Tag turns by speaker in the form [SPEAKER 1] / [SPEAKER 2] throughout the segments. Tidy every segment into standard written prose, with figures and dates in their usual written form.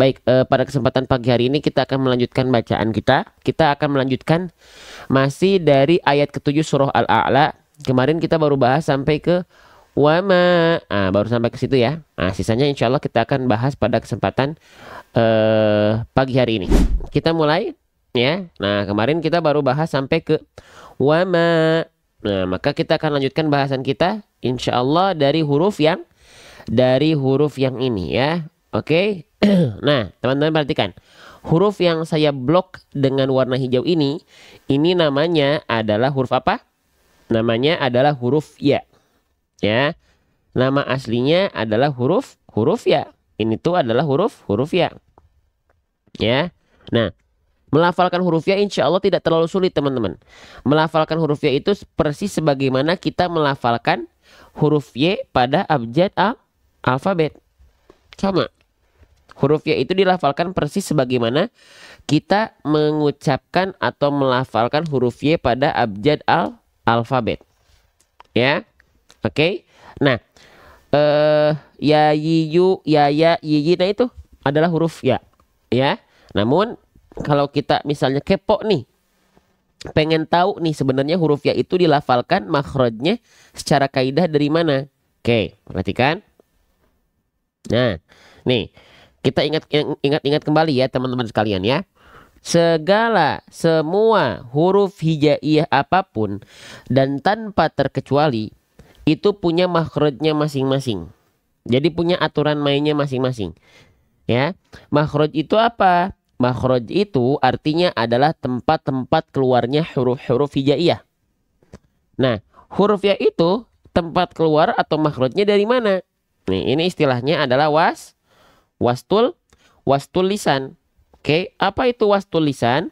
[SPEAKER 1] Baik, pada kesempatan pagi hari ini kita akan melanjutkan bacaan kita. Kita akan melanjutkan masih dari ayat ke-7 surah Al-A'la. Kemarin kita baru bahas sampai ke wama. Baru sampai ke situ ya. Sisanya insya Allah kita akan bahas pada kesempatan pagi hari ini. Kita mulai ya. Nah, kemarin kita baru bahas sampai ke wama. Nah, maka kita akan lanjutkan bahasan kita insya Allah dari huruf yang ini ya. Oke. Nah, teman-teman perhatikan. Huruf yang saya blok dengan warna hijau ini namanya adalah huruf apa? Namanya adalah huruf ya. Ya. Nama aslinya adalah huruf ya. Ini tuh adalah huruf ya. Ya. Nah, melafalkan huruf ya insya Allah tidak terlalu sulit teman-teman. Melafalkan huruf ya itu persis sebagaimana kita melafalkan huruf Y pada abjad alfabet. Sama. Huruf ya itu dilafalkan persis sebagaimana kita mengucapkan atau melafalkan huruf Y pada abjad alfabet. Ya. Oke. Nah, ya, yu, ya, yi, nah itu adalah huruf ya. Ya. Namun kalau kita misalnya kepo nih, pengen tahu nih sebenarnya huruf ya itu dilafalkan makhrajnya secara kaidah dari mana? Oke, perhatikan. Nah, nih kita ingat kembali ya teman-teman sekalian ya. Semua huruf hijaiyah apapun dan tanpa terkecuali itu punya makhrajnya masing-masing. Jadi punya aturan mainnya masing-masing. Ya. Makhraj itu apa? Makhraj itu artinya adalah tempat-tempat keluarnya huruf-huruf hijaiyah. Nah, huruf ya itu tempat keluar atau makhrajnya dari mana? Nih, ini istilahnya adalah wastul lisan. Oke, apa itu wastul lisan?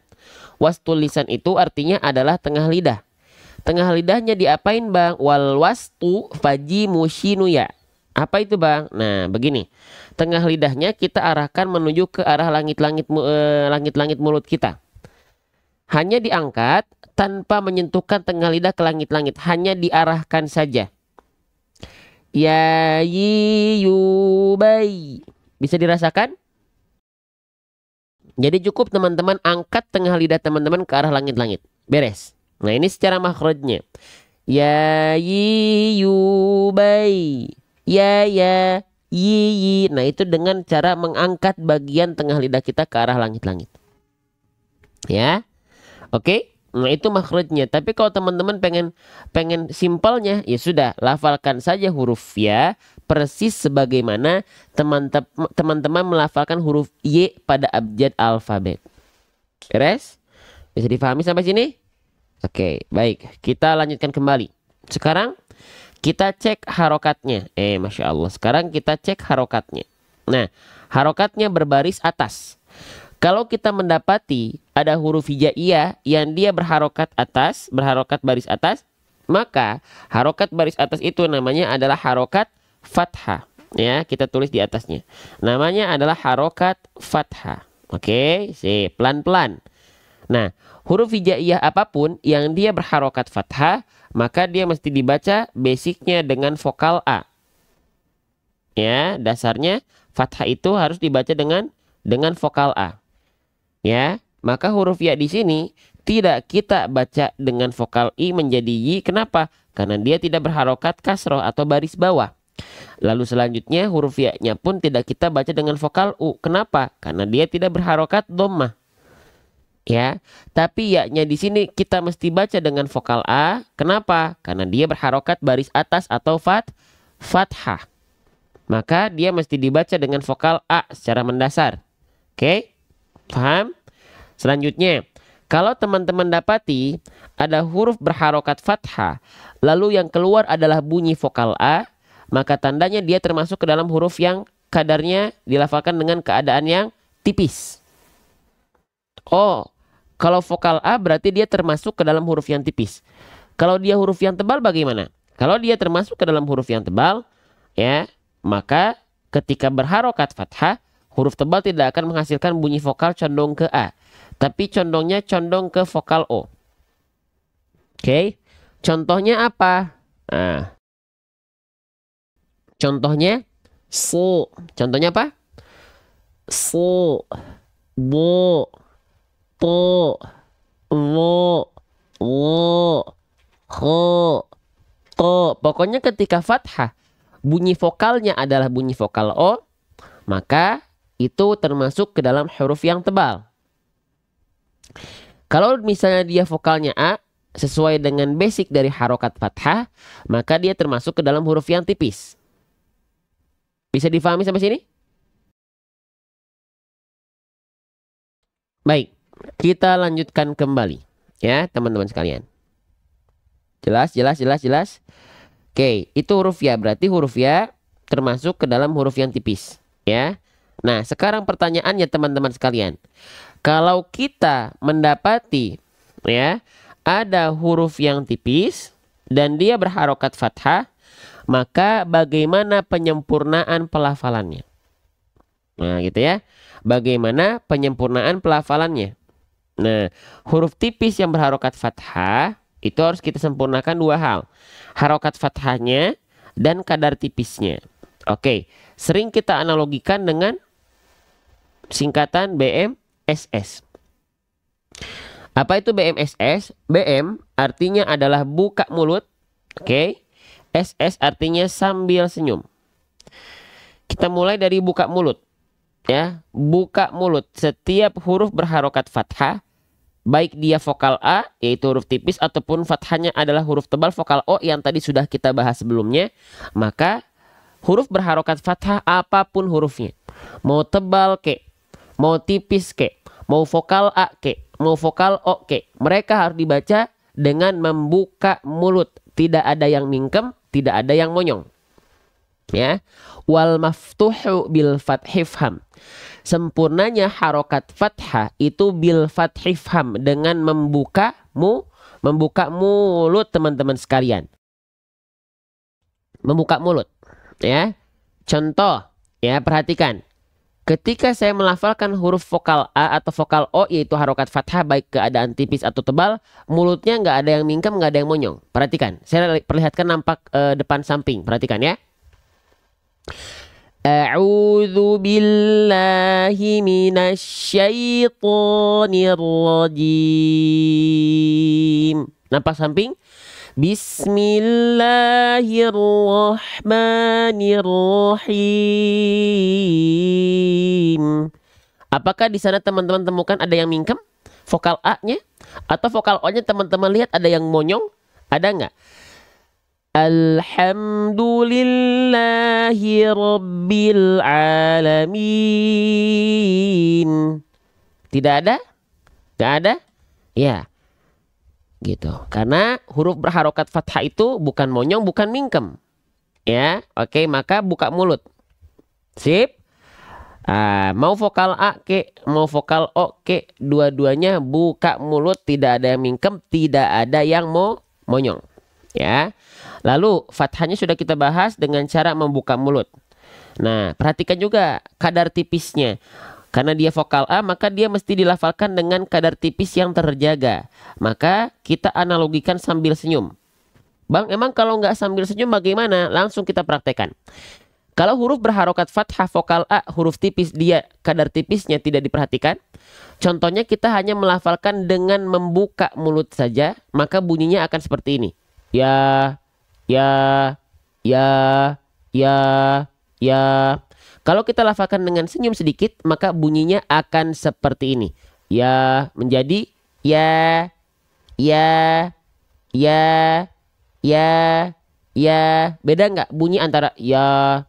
[SPEAKER 1] Wastul lisan itu artinya adalah tengah lidah. Tengah lidahnya diapain bang? Wal wastu faji mushinu ya. Apa itu bang? Nah begini, tengah lidahnya kita arahkan menuju ke arah langit-langit mulut kita. Hanya diangkat tanpa menyentuhkan tengah lidah ke langit-langit, hanya diarahkan saja. Ya yi yu bai. Bisa dirasakan? Jadi cukup teman-teman angkat tengah lidah teman-teman ke arah langit-langit. Beres. Nah ini secara makhrajnya. Ya yi yu bai. Ya yi yi. Nah itu dengan cara mengangkat bagian tengah lidah kita ke arah langit-langit. Ya. Oke. Nah itu makhrajnya. Tapi kalau teman-teman pengen simpelnya, ya sudah, lafalkan saja huruf ya persis sebagaimana teman-teman melafalkan huruf Y pada abjad alfabet. Beres? Bisa difahami sampai sini? Oke, baik. Kita lanjutkan kembali. Sekarang kita cek harokatnya. Masya Allah. Sekarang kita cek harokatnya. Nah, harokatnya berbaris atas. Kalau kita mendapati ada huruf hijaiyah yang dia berharokat baris atas, maka harokat baris atas itu namanya adalah harokat fathah. Ya, kita tulis di atasnya. Namanya adalah harokat fathah. Oke, pelan-pelan. Nah, huruf hijaiyah apapun yang dia berharokat fathah, maka dia mesti dibaca basicnya dengan vokal A. Ya, dasarnya fathah itu harus dibaca dengan vokal A. Ya, maka huruf ya di sini tidak kita baca dengan vokal I menjadi Y. Kenapa? Karena dia tidak berharokat kasroh atau baris bawah. Lalu selanjutnya huruf ya-nya pun tidak kita baca dengan vokal U. Kenapa? Karena dia tidak berharokat dhammah. Ya, tapi ya-nya di sini kita mesti baca dengan vokal A. Kenapa? Karena dia berharokat baris atas atau fathah. Maka dia mesti dibaca dengan vokal A secara mendasar. Oke? Paham? Selanjutnya, kalau teman-teman dapati ada huruf berharokat fathah, lalu yang keluar adalah bunyi vokal A, maka tandanya dia termasuk ke dalam huruf yang kadarnya dilafalkan dengan keadaan yang tipis. Oh, kalau vokal A berarti dia termasuk ke dalam huruf yang tipis. Kalau dia huruf yang tebal bagaimana? Kalau dia termasuk ke dalam huruf yang tebal, ya, maka ketika berharokat fathah, huruf tebal tidak akan menghasilkan bunyi vokal condong ke A, tapi condongnya condong ke vokal O. Oke, contohnya apa? Nah, contohnya su. Contohnya apa? su, bu, tu, wo, wo, ho, ko. Pokoknya ketika fathah bunyi vokalnya adalah bunyi vokal o, maka itu termasuk ke dalam huruf yang tebal. Kalau misalnya dia vokalnya a sesuai dengan basic dari harokat fathah, maka dia termasuk ke dalam huruf yang tipis. Bisa difahami sampai sini? Baik, kita lanjutkan kembali ya teman-teman sekalian. Jelas, jelas, jelas, jelas. Oke, itu huruf ya. Berarti huruf ya termasuk ke dalam huruf yang tipis ya. Nah, sekarang pertanyaannya teman-teman sekalian. Kalau kita mendapati ya ada huruf yang tipis dan dia berharokat fathah, maka bagaimana penyempurnaan pelafalannya? Nah, gitu ya. Bagaimana penyempurnaan pelafalannya? Nah, huruf tipis yang berharokat fathah itu harus kita sempurnakan dua hal. Harokat fathahnya dan kadar tipisnya. Oke, sering kita analogikan dengan singkatan BMSS. Apa itu BMSS? BM artinya adalah buka mulut. Oke. SS artinya sambil senyum. Kita mulai dari buka mulut. Ya, buka mulut. Setiap huruf berharokat fathah, baik dia vokal A yaitu huruf tipis ataupun fathahnya adalah huruf tebal vokal O yang tadi sudah kita bahas sebelumnya, maka huruf berharokat fathah apapun hurufnya, mau tebal kek, mau tipis kek, mau vokal A kek, mau vokal O kek, mereka harus dibaca dengan membuka mulut. Tidak ada yang mingkem, tidak ada yang monyong. Ya, wal maftuhu bil fathi fham. Sempurnanya harokat fathah itu bil fathi fham, dengan membuka mulut teman-teman sekalian. Membuka mulut. Ya, contoh ya, perhatikan. Ketika saya melafalkan huruf vokal A atau vokal O yaitu harokat fathah baik keadaan tipis atau tebal, mulutnya nggak ada yang mingkem, nggak ada yang monyong. Perhatikan, saya perlihatkan nampak depan samping. Perhatikan ya. A'udzu billahi minasyaitonir rajim. Nampak samping? Bismillahirrahmanirrahim. Apakah di sana teman-teman temukan ada yang mingkem vokal A-nya, atau vokal O-nya teman-teman lihat ada yang monyong? Ada nggak? Alhamdulillahi rabbil alamin. Tidak ada? Nggak ada? Ya. Gitu. Karena huruf berharokat fathah itu bukan monyong, bukan mingkem. Ya, oke, maka buka mulut. Sip. Mau vokal A ke, mau vokal O ke, dua-duanya buka mulut, tidak ada yang mingkem, tidak ada yang monyong. Ya. Lalu fathahnya sudah kita bahas dengan cara membuka mulut. Nah, perhatikan juga kadar tipisnya. Karena dia vokal A, maka dia mesti dilafalkan dengan kadar tipis yang terjaga. Maka kita analogikan sambil senyum. Bang, emang kalau nggak sambil senyum bagaimana? Langsung kita praktekkan. Kalau huruf berharokat fathah vokal A, huruf tipis, dia kadar tipisnya tidak diperhatikan. Contohnya kita hanya melafalkan dengan membuka mulut saja, maka bunyinya akan seperti ini. Ya, ya, ya, ya, ya. Kalau kita lafalkan dengan senyum sedikit, maka bunyinya akan seperti ini. Ya menjadi ya, ya, ya, ya, ya. Beda nggak bunyi antara ya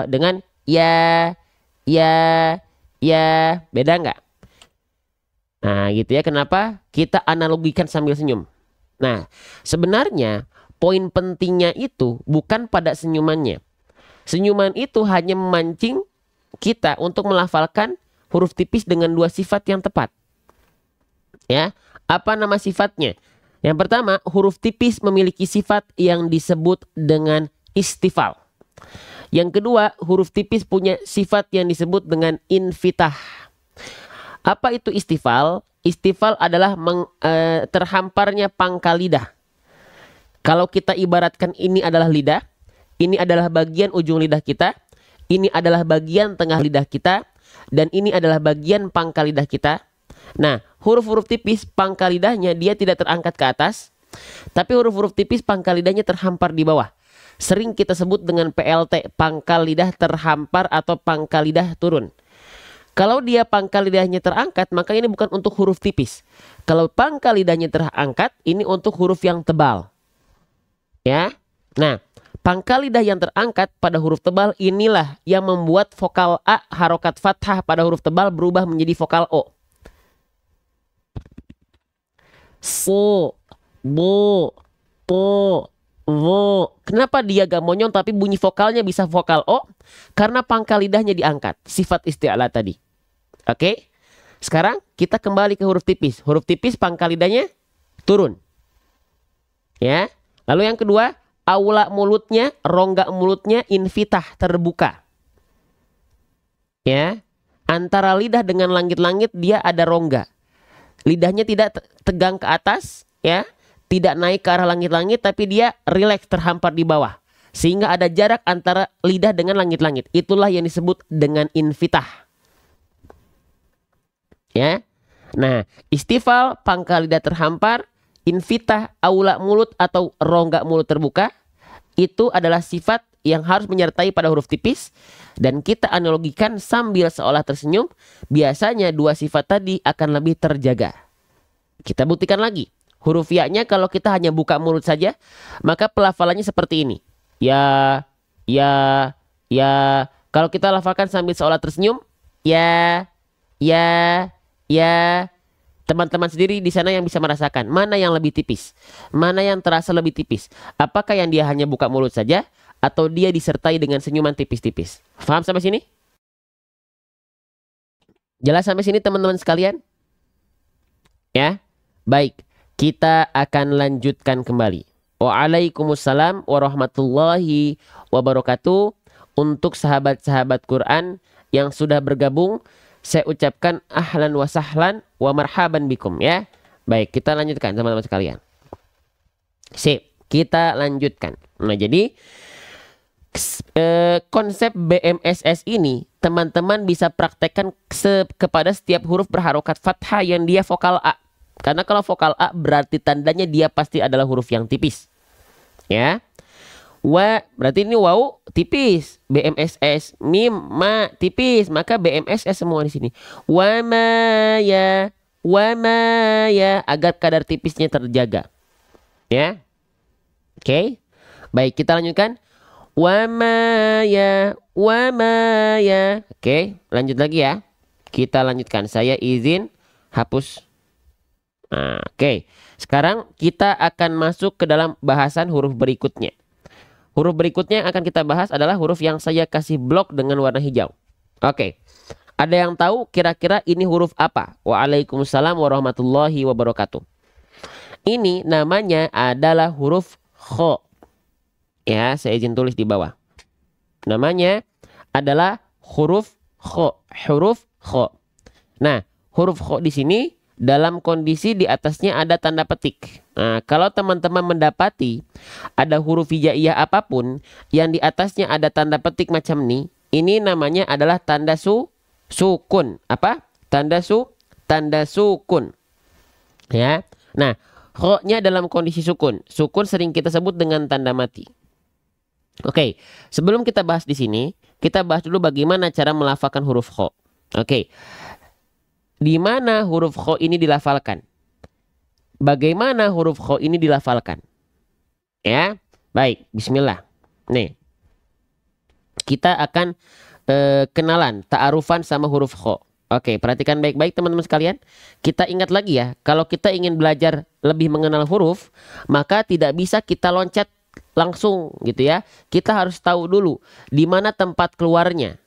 [SPEAKER 1] dengan ya, ya. Beda nggak? Nah gitu ya, kenapa kita analogikan sambil senyum. Nah sebenarnya poin pentingnya itu bukan pada senyumannya. Senyuman itu hanya memancing kita untuk melafalkan huruf tipis dengan dua sifat yang tepat. Ya, apa nama sifatnya? Yang pertama, huruf tipis memiliki sifat yang disebut dengan istifal. Yang kedua, huruf tipis punya sifat yang disebut dengan infitah. Apa itu istifal? Istifal adalah terhamparnya pangkal lidah. Kalau kita ibaratkan ini adalah lidah, ini adalah bagian ujung lidah kita, ini adalah bagian tengah lidah kita, dan ini adalah bagian pangkal lidah kita. Nah, huruf-huruf tipis pangkal lidahnya dia tidak terangkat ke atas, tapi huruf-huruf tipis pangkal lidahnya terhampar di bawah. Sering kita sebut dengan PLT, pangkal lidah terhampar atau pangkal lidah turun. Kalau dia pangkal lidahnya terangkat, maka ini bukan untuk huruf tipis. Kalau pangkal lidahnya terangkat, ini untuk huruf yang tebal. Ya. Nah, pangkal lidah yang terangkat pada huruf tebal inilah yang membuat vokal A harokat fathah pada huruf tebal berubah menjadi vokal O. So, bo, po, wo. Kenapa dia gak monyong tapi bunyi vokalnya bisa vokal O? Karena pangkal lidahnya diangkat. Sifat isti'la tadi. Oke. Sekarang kita kembali ke huruf tipis. Huruf tipis pangkal lidahnya turun. Ya. Lalu yang kedua, aula mulutnya, rongga mulutnya infitah, terbuka. Ya. Antara lidah dengan langit-langit dia ada rongga. Lidahnya tidak tegang ke atas, ya. Tidak naik ke arah langit-langit, tapi dia rileks terhampar di bawah. Sehingga ada jarak antara lidah dengan langit-langit. Itulah yang disebut dengan infitah. Ya. Nah, istifal pangkal lidah terhampar, infitah aula mulut atau rongga mulut terbuka, itu adalah sifat yang harus menyertai pada huruf tipis, dan kita analogikan sambil seolah tersenyum. Biasanya dua sifat tadi akan lebih terjaga. Kita buktikan lagi. Huruf ya-nya kalau kita hanya buka mulut saja, maka pelafalannya seperti ini. Ya, ya, ya. Kalau kita lafalkan sambil seolah tersenyum, ya, ya, ya. Teman-teman sendiri di sana yang bisa merasakan mana yang lebih tipis, mana yang terasa lebih tipis. Apakah yang dia hanya buka mulut saja atau dia disertai dengan senyuman tipis-tipis? Paham sampai sini? Jelas sampai sini teman-teman sekalian? Ya, baik. Kita akan lanjutkan kembali. Waalaikumsalam warahmatullahi wabarakatuh. Untuk sahabat-sahabat Quran yang sudah bergabung, saya ucapkan ahlan wa sahlan wa marhaban bikum ya. Baik, kita lanjutkan teman-teman sekalian. Sip, kita lanjutkan. Nah, jadi konsep BMSS ini teman-teman bisa praktekkan kepada setiap huruf berharokat fathah yang dia vokal A. Karena kalau vokal A berarti tandanya dia pasti adalah huruf yang tipis. Ya. Wa berarti ini waw tipis, BMSS, mim ma tipis, maka BMSS semua di sini. Wa ma ya agar kadar tipisnya terjaga. Ya. Oke. Baik, kita lanjutkan. Wa ma ya. Oke, lanjut lagi ya. Kita lanjutkan. Saya izin hapus. Nah, oke. Sekarang kita akan masuk ke dalam bahasan huruf berikutnya. Huruf berikutnya yang akan kita bahas adalah huruf yang saya kasih blok dengan warna hijau. Oke. Ada yang tahu kira-kira ini huruf apa? Waalaikumsalam warahmatullahi wabarakatuh. Ini namanya adalah huruf kho. Ya, saya izin tulis di bawah. Namanya adalah huruf kho. Huruf kho. Nah, huruf kho di sini dalam kondisi di atasnya ada tanda petik. Nah, kalau teman-teman mendapati ada huruf hijaiyah apapun yang di atasnya ada tanda petik macam ini namanya adalah tanda sukun. Apa? Tanda sukun. Ya. Nah, kho-nya dalam kondisi sukun. Sukun sering kita sebut dengan tanda mati. Oke, sebelum kita bahas di sini, kita bahas dulu bagaimana cara melafalkan huruf kho. Oke. Di mana huruf kho ini dilafalkan? Bagaimana huruf kho ini dilafalkan? Ya, baik. Bismillah. Nih, kita akan kenalan, ta'arufan sama huruf kho. Oke, perhatikan baik-baik teman-teman sekalian. Kita ingat lagi ya, kalau kita ingin belajar lebih mengenal huruf, maka tidak bisa kita loncat langsung gitu ya. Kita harus tahu dulu di mana tempat keluarnya.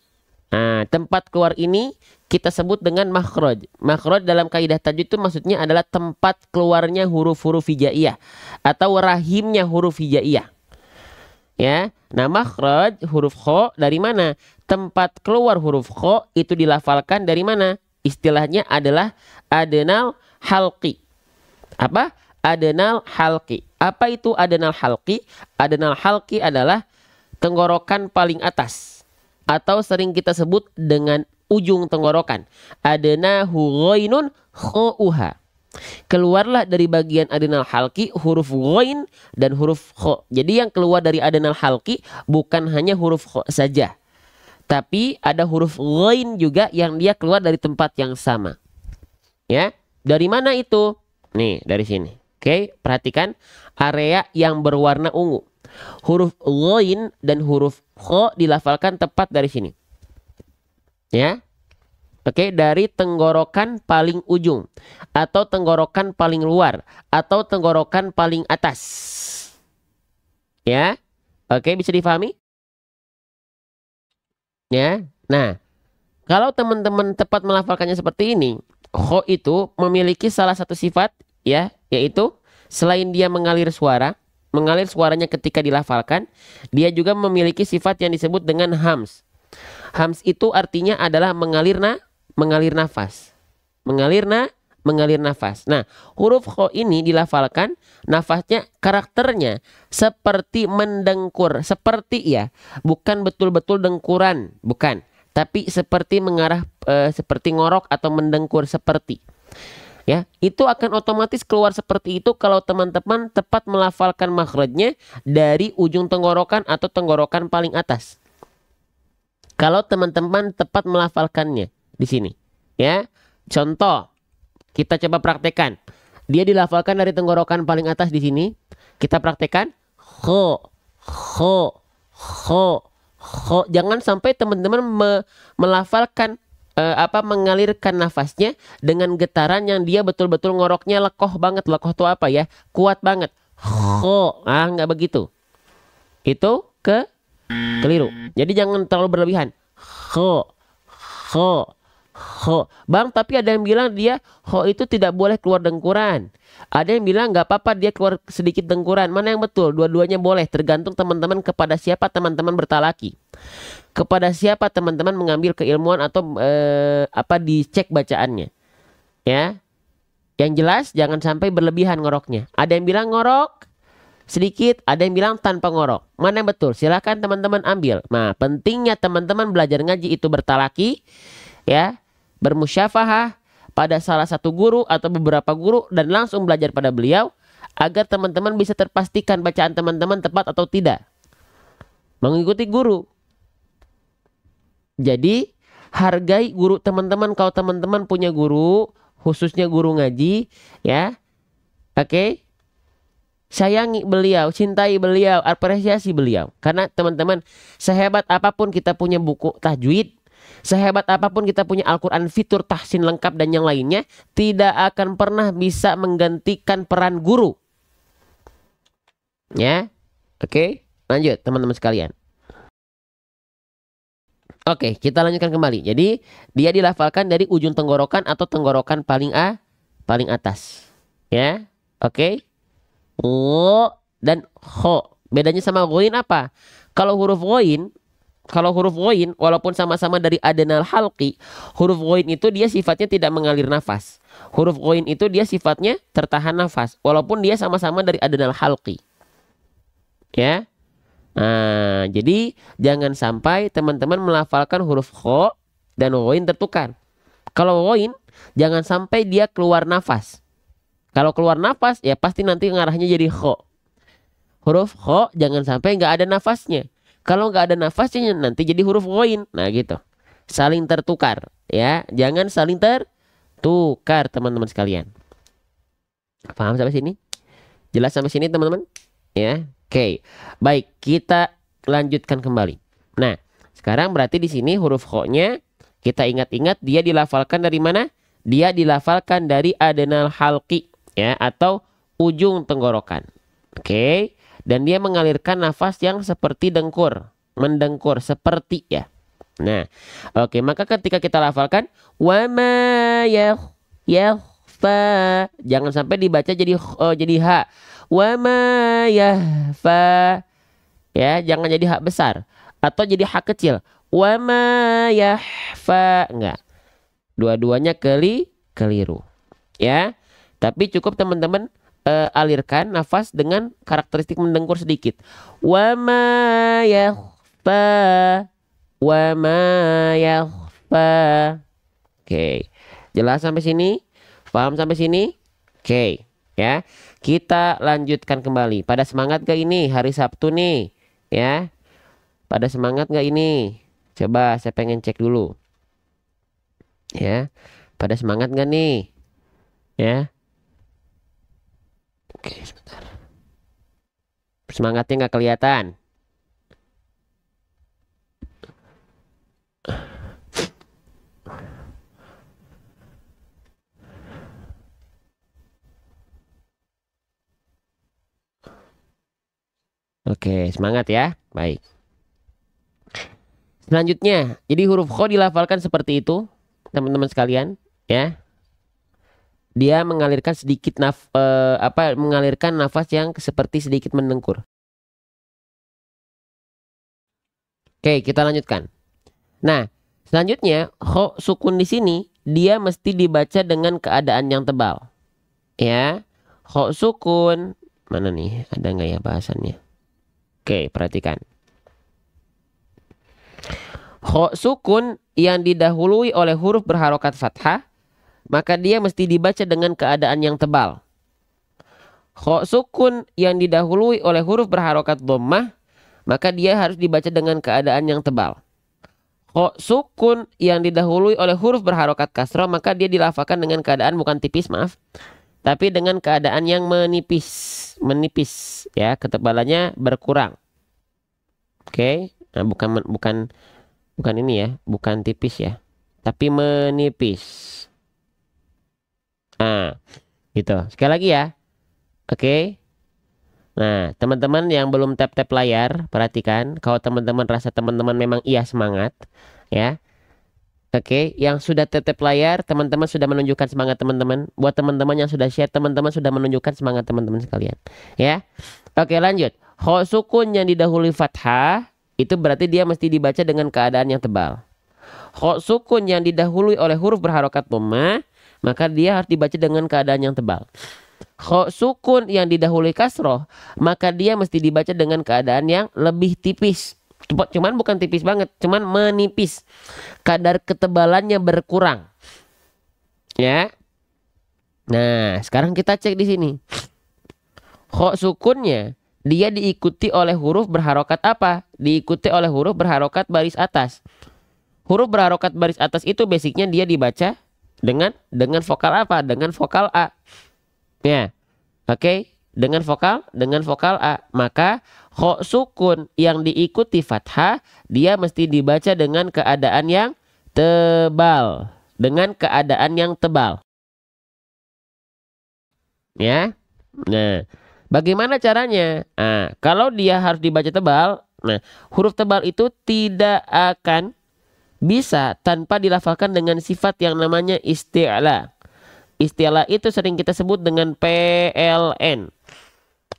[SPEAKER 1] Nah, tempat keluar ini kita sebut dengan makhraj. Makhraj dalam kaidah tajwid itu maksudnya adalah tempat keluarnya huruf-huruf hijaiyah atau rahimnya huruf hijaiyah. Ya. Nah, makhraj huruf kho dari mana? Tempat keluar huruf kho itu dilafalkan dari mana? Istilahnya adalah adnal halqi. Apa? Adnal halqi. Apa itu adnal halqi? Adnal halqi adalah tenggorokan paling atas, atau sering kita sebut dengan ujung tenggorokan. Adnahu ghainun kha'uha. Keluarlah dari bagian adnal halqi huruf ghain dan huruf kha. Jadi yang keluar dari adnal halqi bukan hanya huruf kha saja, tapi ada huruf ghain juga yang dia keluar dari tempat yang sama. Ya, dari mana itu? Nih, dari sini. Oke, perhatikan area yang berwarna ungu. Huruf ghain dan huruf kha dilafalkan tepat dari sini. Ya. Oke, dari tenggorokan paling ujung atau tenggorokan paling luar atau tenggorokan paling atas. Ya. Oke, bisa difahami? Ya. Nah, kalau teman-teman tepat melafalkannya seperti ini, kho itu memiliki salah satu sifat ya, yaitu selain dia mengalir suaranya ketika dilafalkan, dia juga memiliki sifat yang disebut dengan hams. Hams itu artinya adalah mengalir nafas. Mengalir nafas. Nah, huruf kho ini dilafalkan, nafasnya, karakternya seperti mendengkur. Seperti ya, bukan betul-betul dengkuran, bukan. Tapi seperti mengarah, seperti ngorok atau mendengkur, seperti. Ya, itu akan otomatis keluar seperti itu kalau teman-teman tepat melafalkan makhrajnya dari ujung tenggorokan atau tenggorokan paling atas. Kalau teman-teman tepat melafalkannya di sini. Ya, contoh kita coba praktekkan. Dia dilafalkan dari tenggorokan paling atas di sini. Kita praktekkan kho, kho, kho, kho. Jangan sampai teman-teman melafalkan mengalirkan nafasnya dengan getaran yang dia betul-betul ngoroknya lekoh banget. Lekoh itu apa ya? Kuat banget. Kho, nggak begitu. Itu keliru. Jadi jangan terlalu berlebihan. Kho, kho. Ho. Bang, tapi ada yang bilang dia ho itu tidak boleh keluar dengkuran. Ada yang bilang nggak apa-apa dia keluar sedikit dengkuran. Mana yang betul? Dua-duanya boleh, tergantung teman-teman kepada siapa teman-teman bertalaki. Kepada siapa teman-teman mengambil keilmuan atau dicek bacaannya. Ya. Yang jelas jangan sampai berlebihan ngoroknya. Ada yang bilang ngorok sedikit, ada yang bilang tanpa ngorok. Mana yang betul? Silakan teman-teman ambil. Nah, pentingnya teman-teman belajar ngaji itu bertalaki, ya, bermusyafahah pada salah satu guru atau beberapa guru dan langsung belajar pada beliau agar teman-teman bisa terpastikan bacaan teman-teman tepat atau tidak. Mengikuti guru. Jadi hargai guru teman-teman. Kalau teman-teman punya guru, khususnya guru ngaji, ya, oke, sayangi beliau, cintai beliau, apresiasi beliau. Karena teman-teman, sehebat apapun kita punya buku tajwid, sehebat apapun kita punya Al-Quran fitur, tahsin lengkap dan yang lainnya, tidak akan pernah bisa menggantikan peran guru. Ya, oke, lanjut teman-teman sekalian. Oke, kita lanjutkan kembali. Jadi dia dilafalkan dari ujung tenggorokan atau tenggorokan paling atas. Ya, oke. O dan kho. Bedanya sama ghain apa? Kalau huruf ghain walaupun sama-sama dari adnal halqi, huruf ghain itu dia sifatnya tidak mengalir nafas. Huruf ghain itu dia sifatnya tertahan nafas walaupun dia sama-sama dari adnal halqi. Ya. Nah, jadi jangan sampai teman-teman melafalkan huruf kho dan ghain tertukar. Kalau ghain jangan sampai dia keluar nafas. Kalau keluar nafas ya pasti nanti ngarahnya jadi kho. Huruf kho jangan sampai nggak ada nafasnya. Kalau nggak ada nafasnya nanti jadi huruf ghain. Nah gitu. Saling tertukar ya. Jangan saling tertukar teman-teman sekalian. Paham sampai sini? Jelas sampai sini teman-teman? Ya. Oke. Baik, kita lanjutkan kembali. Nah, sekarang berarti di sini huruf kho-nya kita ingat-ingat dia dilafalkan dari mana? Dia dilafalkan dari adnal halqi ya atau ujung tenggorokan. Oke. Dan dia mengalirkan nafas yang seperti dengkur, mendengkur seperti ya. Nah, oke, maka ketika kita lafalkan wa ma yakhfa, jangan sampai dibaca jadi ha. Wa ma yahfa. Ya, jangan jadi hak besar atau jadi hak kecil. Wa ma yahfa, enggak. Dua-duanya keliru. Ya. Tapi cukup teman-teman alirkan nafas dengan karakteristik mendengkur sedikit. Wa ma yakhfa, wa ma yakhfa. fa. Oke. Jelas sampai sini? Paham sampai sini? Oke, ya. Kita lanjutkan kembali. Pada semangat gak ini hari Sabtu nih, ya? Pada semangat gak ini? Coba saya pengen cek dulu. Ya. Pada semangat gak nih? Ya. Oke, sebentar. Semangatnya nggak kelihatan. Oke, semangat ya. Baik. Selanjutnya, jadi huruf kho dilafalkan seperti itu, teman-teman sekalian, ya. Dia mengalirkan sedikit mengalirkan nafas yang seperti sedikit mendengkur. Oke, kita lanjutkan. Nah, selanjutnya kho sukun di sini dia mesti dibaca dengan keadaan yang tebal. Ya. Kho sukun mana nih? Ada nggak ya bahasannya? Oke, perhatikan. Kho sukun yang didahului oleh huruf berharokat fathah, maka dia mesti dibaca dengan keadaan yang tebal. Kho sukun yang didahului oleh huruf berharokat dhammah, maka dia harus dibaca dengan keadaan yang tebal. Kho sukun yang didahului oleh huruf berharokat kasroh, maka dia dilafalkan dengan keadaan bukan tipis, maaf, tapi dengan keadaan yang menipis, ya, ketebalannya berkurang. Oke, nah bukan ini ya, bukan tipis ya, tapi menipis. Nah, gitu. Sekali lagi ya. Oke. Nah, teman-teman yang belum tap-tap layar, perhatikan. Kalau teman-teman rasa teman-teman memang iya semangat, ya. Oke, yang sudah tap-tap layar, teman-teman sudah menunjukkan semangat teman-teman. Buat teman-teman yang sudah share, teman-teman sudah menunjukkan semangat teman-teman sekalian, ya. Oke, lanjut. Kho sukun yang didahului fathah, itu berarti dia mesti dibaca dengan keadaan yang tebal. Kho sukun yang didahului oleh huruf berharokat dhammah, maka dia harus dibaca dengan keadaan yang tebal. Kho sukun yang didahului kasroh, maka dia mesti dibaca dengan keadaan yang lebih tipis. Cuman bukan tipis banget, cuman menipis. Kadar ketebalannya berkurang. Ya. Nah, sekarang kita cek di sini. Kho sukunnya dia diikuti oleh huruf berharokat apa? Diikuti oleh huruf berharokat baris atas. Huruf berharokat baris atas itu basicnya dia dibaca dengan vokal apa? Dengan vokal A. Ya. Oke, dengan vokal A. Maka kho sukun yang diikuti fathah dia mesti dibaca dengan keadaan yang tebal. Dengan keadaan yang tebal. Ya. Nah, bagaimana caranya? Nah, kalau dia harus dibaca tebal, nah, huruf tebal itu tidak akan bisa tanpa dilafalkan dengan sifat yang namanya isti'la. Istilah itu sering kita sebut dengan PLN.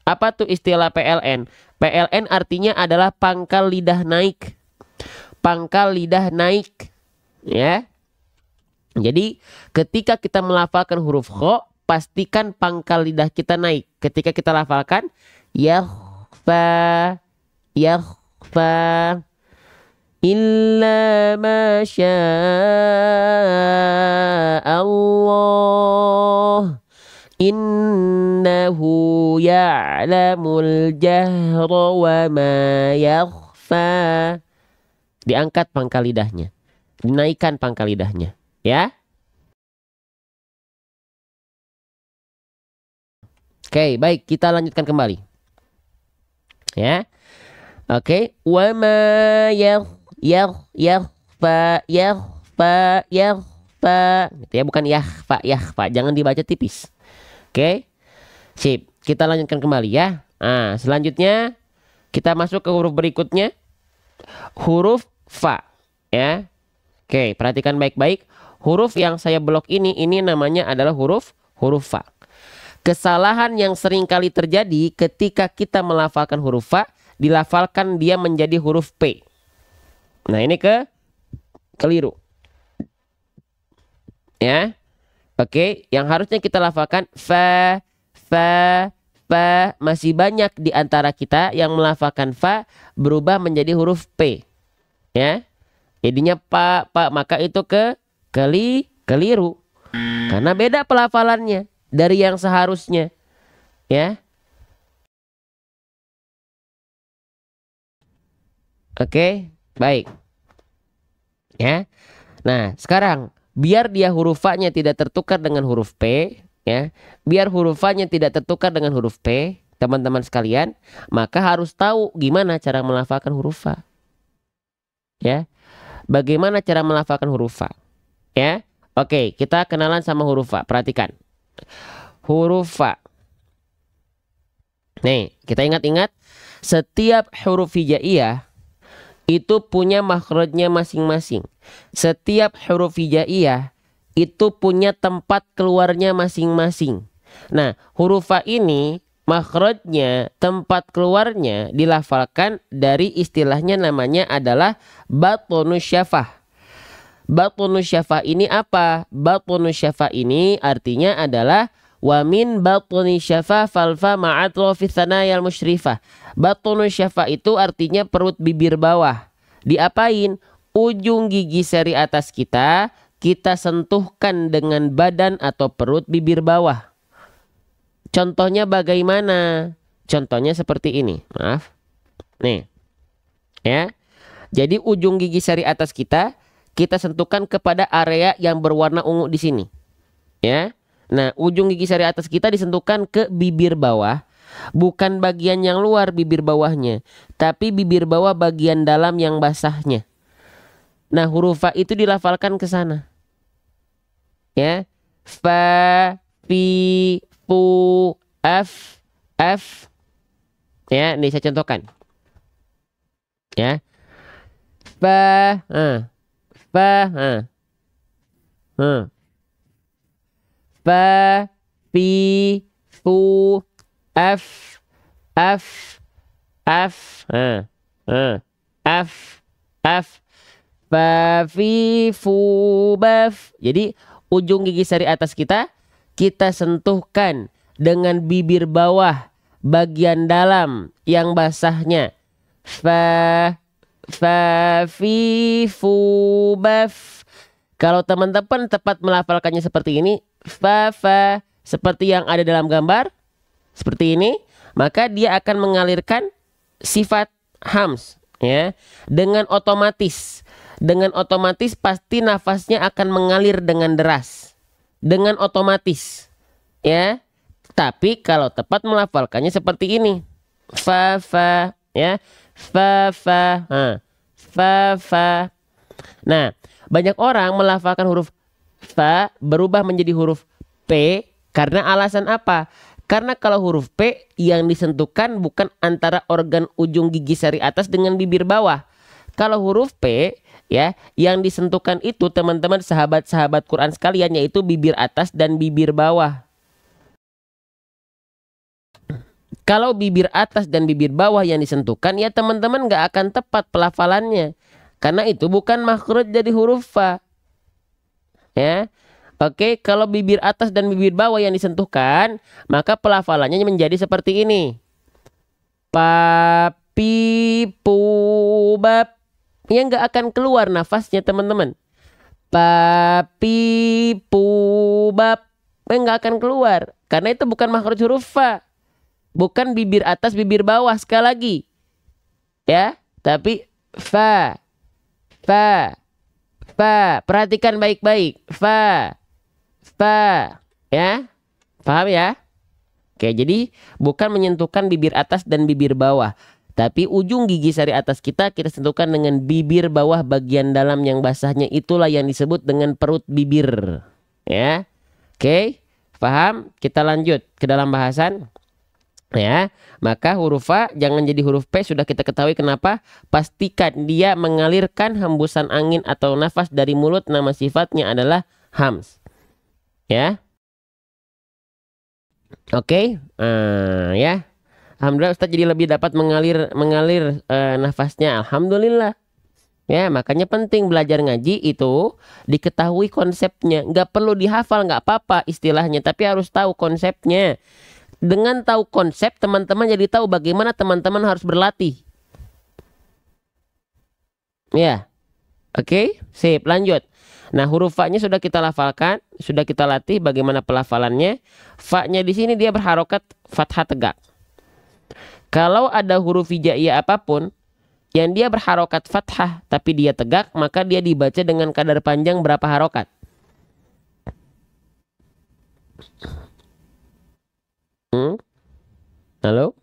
[SPEAKER 1] Apa tuh istilah PLN? PLN artinya adalah pangkal lidah naik. Pangkal lidah naik. Ya. Jadi ketika kita melafalkan huruf kho, pastikan pangkal lidah kita naik. Ketika kita lafalkan yakhfa, yakhfa. Illa ma Allah innahu ya'lamul jahra wa ma yakhfa. Diangkat pangkal lidahnya, dinaikkan pangkal lidahnya, ya. Oke, baik, kita lanjutkan kembali, ya. Oke, wa ma yakhfa, gitu ya, bukan yakhfa, jangan dibaca tipis. Oke, sip, kita lanjutkan kembali ya. Nah, selanjutnya kita masuk ke huruf berikutnya, huruf fa, ya. Oke, perhatikan baik-baik. Huruf yang saya blok ini namanya adalah huruf fa. Kesalahan yang sering kali terjadi ketika kita melafalkan huruf fa, dilafalkan dia menjadi huruf P. Nah, ini keliru. Ya. Oke, yang harusnya kita lafalkan fa. Masih banyak di antara kita yang melafalkan fa berubah menjadi huruf P. Ya. Jadinya pak, maka itu keliru. Karena beda pelafalannya dari yang seharusnya. Ya. Oke, baik. Ya. Nah, sekarang biar dia huruf fa-nya tidak tertukar dengan huruf P, ya. Biar huruf fa-nya tidak tertukar dengan huruf P, teman-teman sekalian, maka harus tahu gimana cara melafalkan huruf fa. Ya. Bagaimana cara melafalkan huruf fa? Ya. Oke, kita kenalan sama huruf fa. Perhatikan. Huruf fa. Nih, kita ingat-ingat setiap huruf hijaiyah itu punya makhrajnya masing-masing. Setiap huruf hijaiyah itu punya tempat keluarnya masing-masing. Nah, huruf fa ini makhrajnya, tempat keluarnya dilafalkan dari istilahnya namanya adalah batunus syafah. Batunus syafah ini apa? Batunus syafah ini artinya adalah wa min batuni syafah falfa ma'atrofis sanayal musyrifah. Batunus syafah itu artinya perut bibir bawah. Diapain? Ujung gigi seri atas kita sentuhkan dengan badan atau perut bibir bawah. Contohnya bagaimana? Contohnya seperti ini. Maaf. Nih. Ya. Jadi ujung gigi seri atas kita sentuhkan kepada area yang berwarna ungu di sini. Ya. Nah, ujung gigi seri atas kita disentuhkan ke bibir bawah. Bukan bagian yang luar bibir bawahnya, tapi bibir bawah bagian dalam yang basahnya. Nah, huruf fa itu dilafalkan ke sana. Ya. Fa, fi, fu, f. Ya, ini saya contohkan. Ya. Fa, fa, fa, fi, fu, f, fa, fi, fu, baf. Jadi ujung gigi seri atas kita sentuhkan dengan bibir bawah bagian dalam yang basahnya. Fa, fi, fu, baf. Kalau teman-teman tepat melafalkannya seperti ini, fa, seperti yang ada dalam gambar, seperti ini, maka dia akan mengalirkan sifat hams, ya, dengan otomatis. Dengan otomatis pasti nafasnya akan mengalir dengan deras, dengan otomatis, ya. Tapi kalau tepat melafalkannya seperti ini, fa, ya, fa, fa. Nah, banyak orang melafalkan huruf fa berubah menjadi huruf P karena alasan apa? Karena kalau huruf P yang disentuhkan bukan antara organ ujung gigi seri atas dengan bibir bawah. Kalau huruf P ya yang disentuhkan itu teman-teman sahabat-sahabat Quran sekalian yaitu bibir atas dan bibir bawah. Kalau bibir atas dan bibir bawah yang disentuhkan ya teman-teman nggak akan tepat pelafalannya. Karena itu bukan makhraj dari huruf fa. Ya. Oke, kalau bibir atas dan bibir bawah yang disentuhkan, maka pelafalannya menjadi seperti ini. Pa, pi, pu, bab. Yang nggak akan keluar nafasnya teman-teman. Pa, pi, pu, bab. Nggak akan keluar. Karena itu bukan makhraj huruf fa. Bukan bibir atas, bibir bawah sekali lagi. Ya, tapi fa. Perhatikan baik-baik. Fa. Ya. Paham ya? Oke, jadi bukan menyentuhkan bibir atas dan bibir bawah. Tapi ujung gigi sari atas kita sentuhkan dengan bibir bawah bagian dalam yang basahnya. Itulah yang disebut dengan perut bibir. Ya. Oke, paham? Kita lanjut ke dalam bahasan. Ya, maka huruf fa jangan jadi huruf P, sudah kita ketahui kenapa. Pastikan dia mengalirkan hembusan angin atau nafas dari mulut, nama sifatnya adalah hams. Ya. Oke, ya. Alhamdulillah Ustaz jadi lebih dapat mengalir nafasnya. Alhamdulillah. Ya, makanya penting belajar ngaji itu diketahui konsepnya. Nggak perlu dihafal, nggak apa-apa istilahnya, tapi harus tahu konsepnya. Dengan tahu konsep, teman-teman jadi tahu bagaimana teman-teman harus berlatih. Ya. Oke, sip, lanjut. Nah, huruf fa-nya sudah kita lafalkan, sudah kita latih bagaimana pelafalannya. Fa-nya di sini dia berharokat fathah tegak. Kalau ada huruf hijaiyah apapun yang dia berharokat fathah tapi dia tegak, maka dia dibaca dengan kadar panjang berapa harokat? Halo?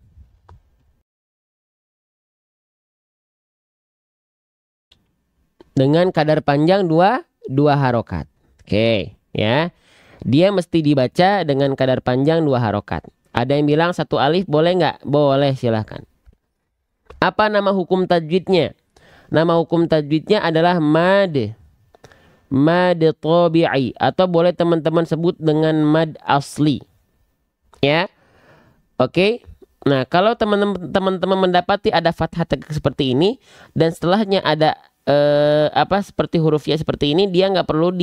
[SPEAKER 1] Dengan kadar panjang dua harokat. Oke, ya. Dia mesti dibaca dengan kadar panjang 2 harokat. Ada yang bilang 1 alif boleh nggak? Boleh, silahkan. Apa nama hukum tajwidnya? Nama hukum tajwidnya adalah mad. Mad tabi'i. Atau boleh teman-teman sebut dengan mad asli. Ya. Oke. Nah, kalau teman-teman mendapati ada fathah tegak seperti ini dan setelahnya ada seperti huruf ya seperti ini, dia nggak perlu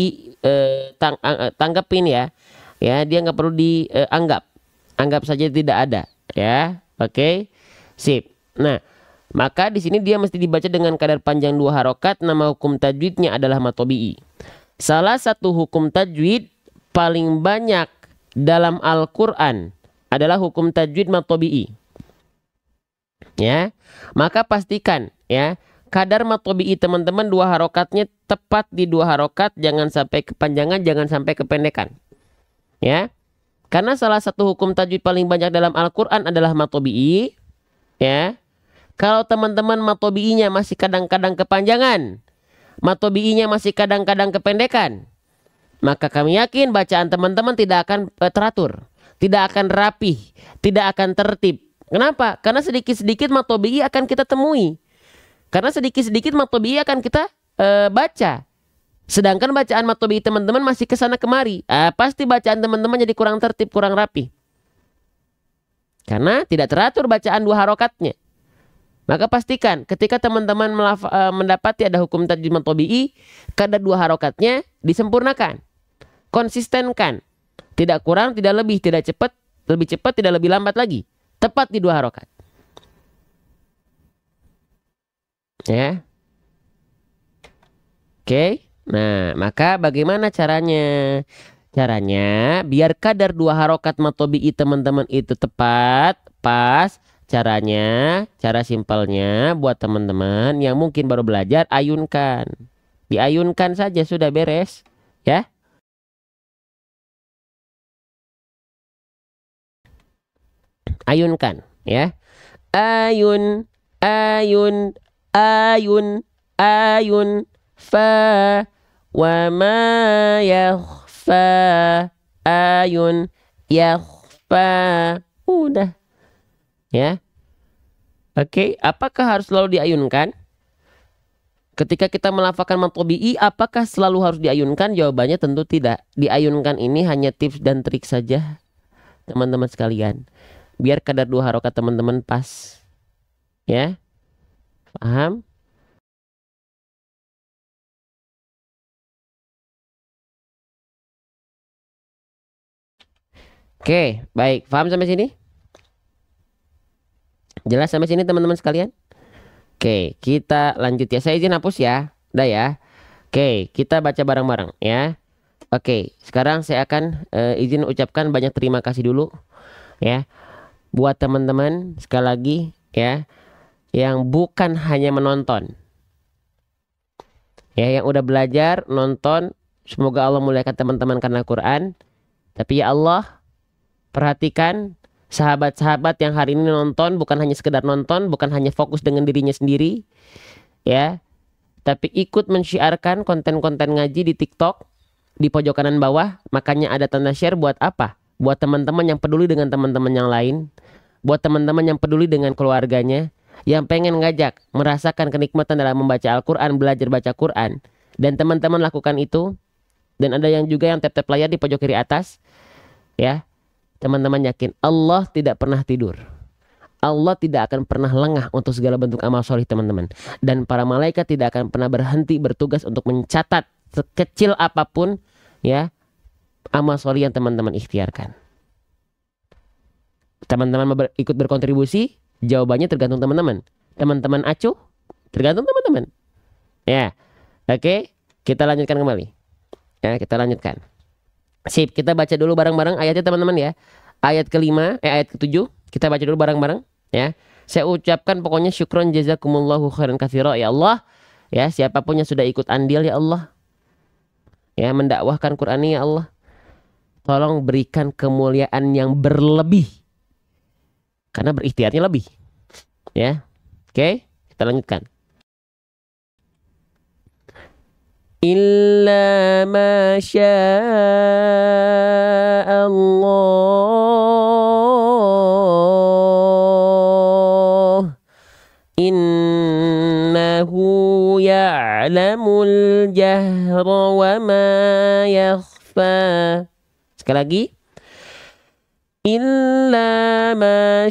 [SPEAKER 1] tanggapin ya. Ya, dia nggak perlu dianggap. Anggap saja tidak ada, ya. Oke. Sip. Nah, maka di sini dia mesti dibaca dengan kadar panjang 2 harokat. Nama hukum tajwidnya adalah matobi'i. Salah satu hukum tajwid paling banyak dalam Al-Qur'an adalah hukum tajwid matobi'i. Ya. Maka pastikan ya, kadar matobi'i teman-teman 2 harokatnya tepat di 2 harokat, jangan sampai kepanjangan, jangan sampai kependekan. Ya. Karena salah satu hukum tajwid paling banyak dalam Al-Qur'an adalah matobi'i, ya. Kalau teman-teman matobi'inya masih kadang-kadang kepanjangan, matobi'inya masih kadang-kadang kependekan, maka kami yakin bacaan teman-teman tidak akan teratur, tidak akan rapih, tidak akan tertib. Kenapa? Karena sedikit-sedikit matobi'i akan kita temui. Karena sedikit-sedikit matobi'i akan kita baca. Sedangkan bacaan matobi'i teman-teman masih kesana kemari. Pasti bacaan teman-teman jadi kurang tertib, kurang rapi. Karena tidak teratur bacaan 2 harokatnya. Maka pastikan ketika teman-teman mendapati ada hukum tajwid matobi'i, kadar 2 harokatnya disempurnakan. Konsistenkan. Tidak kurang, tidak lebih, tidak cepat, lebih cepat, tidak lebih lambat lagi. Tepat di 2 harokat. Ya. Oke. Nah, maka bagaimana caranya? Caranya biar kadar 2 harokat matobi'i teman-teman itu tepat, pas. Caranya, cara simpelnya buat teman-teman yang mungkin baru belajar, ayunkan. Diayunkan saja sudah beres, ya. Ayunkan, ya. Ayun, ayun, ayun, ayun, fa, wa ma yakhfa, ayun, yakhfa. Udah. Ya. Oke, apakah harus selalu diayunkan? Ketika kita melafalkan matobi'i, apakah selalu harus diayunkan? Jawabannya tentu tidak. Diayunkan ini hanya tips dan trik saja, teman-teman sekalian. Biar kadar 2 harokat teman-teman pas. Ya. Paham? Oke, baik. Paham sampai sini? Jelas sampai sini teman-teman sekalian? Oke, kita lanjut ya. Saya izin hapus ya. Udah ya. Oke, kita baca bareng-bareng ya. Oke, sekarang saya akan izin ucapkan banyak terima kasih dulu ya buat teman-teman sekali lagi ya yang bukan hanya menonton. Ya, yang udah belajar, nonton, semoga Allah muliakan teman-teman karena Quran. Tapi ya Allah, perhatikan sahabat-sahabat yang hari ini nonton, bukan hanya sekedar nonton, bukan hanya fokus dengan dirinya sendiri, ya, tapi ikut mensyiarkan konten-konten ngaji di TikTok di pojok kanan bawah. Makanya ada tanda share buat apa? Buat teman-teman yang peduli dengan teman-teman yang lain, buat teman-teman yang peduli dengan keluarganya, yang pengen ngajak merasakan kenikmatan dalam membaca Al-Quran, belajar baca Quran, dan teman-teman lakukan itu. Dan ada yang juga yang tap-tap layar di pojok kiri atas, ya. Teman-teman yakin Allah tidak pernah tidur. Allah tidak akan pernah lengah untuk segala bentuk amal soleh teman-teman. Dan para malaikat tidak akan pernah berhenti bertugas untuk mencatat sekecil apapun ya amal soleh yang teman-teman ikhtiarkan. Teman-teman ikut berkontribusi, jawabannya tergantung teman-teman. Teman-teman acuh, tergantung teman-teman. Ya, Oke, kita lanjutkan kembali. Ya, kita lanjutkan. Sip, kita baca dulu bareng-bareng ayatnya teman-teman ya. Ayat kelima, ayat ketujuh. Kita baca dulu bareng-bareng ya. Saya ucapkan pokoknya syukron jazakumullahu khairan katsira ya Allah. Ya, siapapun yang sudah ikut andil ya Allah. Ya, mendakwahkan Quran ini ya Allah. Tolong berikan kemuliaan yang berlebih. Karena berikhtiarnya lebih. Ya. Oke, kita lanjutkan. Illa ma Allah innahu ya'lamul jahra wa ma yakhfa. Sekali lagi. Illa ma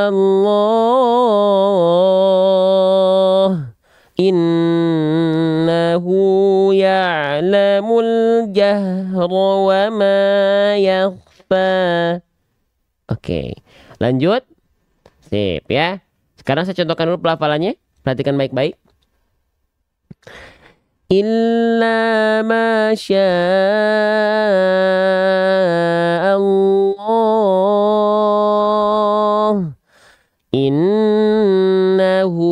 [SPEAKER 1] Allah innahu ya'lamul jahra wa ma yakhfa. Oke, lanjut. Sip ya. Sekarang saya contohkan dulu pelafalannya. Perhatikan baik-baik. Illa ma Allah innahu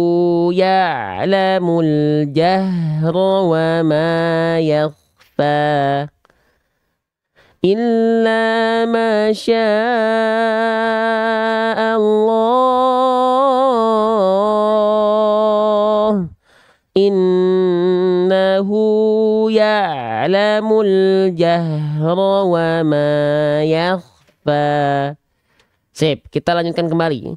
[SPEAKER 1] ya'lamul jahra wa ma yakhfa. Illa ma Allah innahu ya'lamul jahra wa ma yakhfa. Sip, kita lanjutkan kembali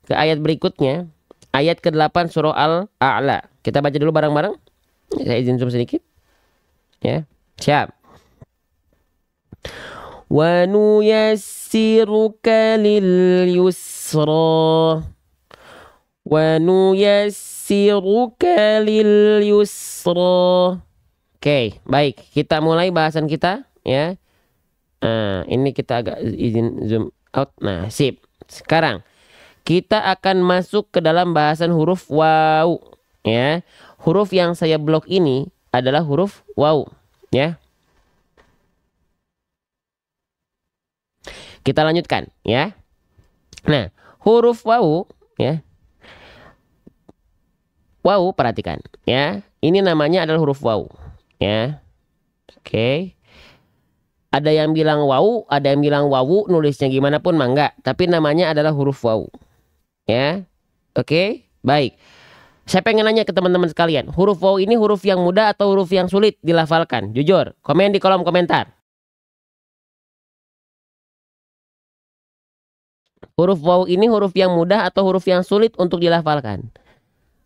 [SPEAKER 1] ke ayat berikutnya. Ayat ke-8 surah Al-A'la. Kita baca dulu bareng-bareng. Saya izin zoom sedikit. Ya, siap. Wa nuyassiruka lil yusra. Wa nuyassiruka lil yusra. Oke, baik. Kita mulai bahasan kita ya. Nah, ini kita agak izin zoom out. Nah, sip. Sekarang kita akan masuk ke dalam bahasan huruf waw ya. Huruf yang saya blok ini adalah huruf waw ya. Kita lanjutkan ya. Nah, huruf waw ya. Waw, perhatikan ya. Ini namanya adalah huruf waw ya. Oke. Ada yang bilang waw, ada yang bilang wawu, nulisnya gimana pun mangga, tapi namanya adalah huruf waw. Ya. Oke, baik. Saya pengen nanya ke teman-teman sekalian, huruf waw ini huruf yang mudah atau huruf yang sulit dilafalkan? Jujur, komen di kolom komentar. Huruf waw ini huruf yang mudah atau huruf yang sulit untuk dilafalkan?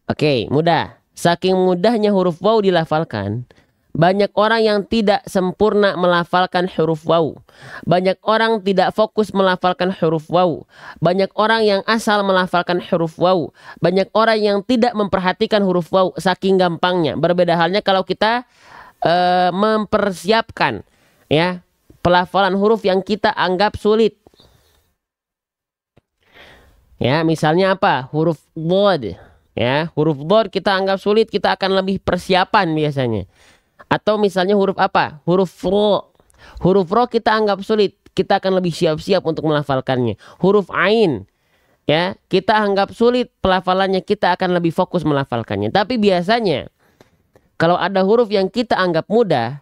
[SPEAKER 1] Oke, mudah. Saking mudahnya huruf waw dilafalkan, banyak orang yang tidak sempurna melafalkan huruf waw. Banyak orang tidak fokus melafalkan huruf waw. Banyak orang yang asal melafalkan huruf waw. Banyak orang yang tidak memperhatikan huruf waw saking gampangnya. Berbeda halnya kalau kita mempersiapkan ya pelafalan huruf yang kita anggap sulit. Ya, misalnya apa? Huruf dhad. Ya, huruf dhad kita anggap sulit, kita akan lebih persiapan biasanya. Atau misalnya huruf apa? Huruf ro. Huruf ro kita anggap sulit, kita akan lebih siap-siap untuk melafalkannya. Huruf ain, ya, kita anggap sulit pelafalannya, kita akan lebih fokus melafalkannya. Tapi biasanya kalau ada huruf yang kita anggap mudah,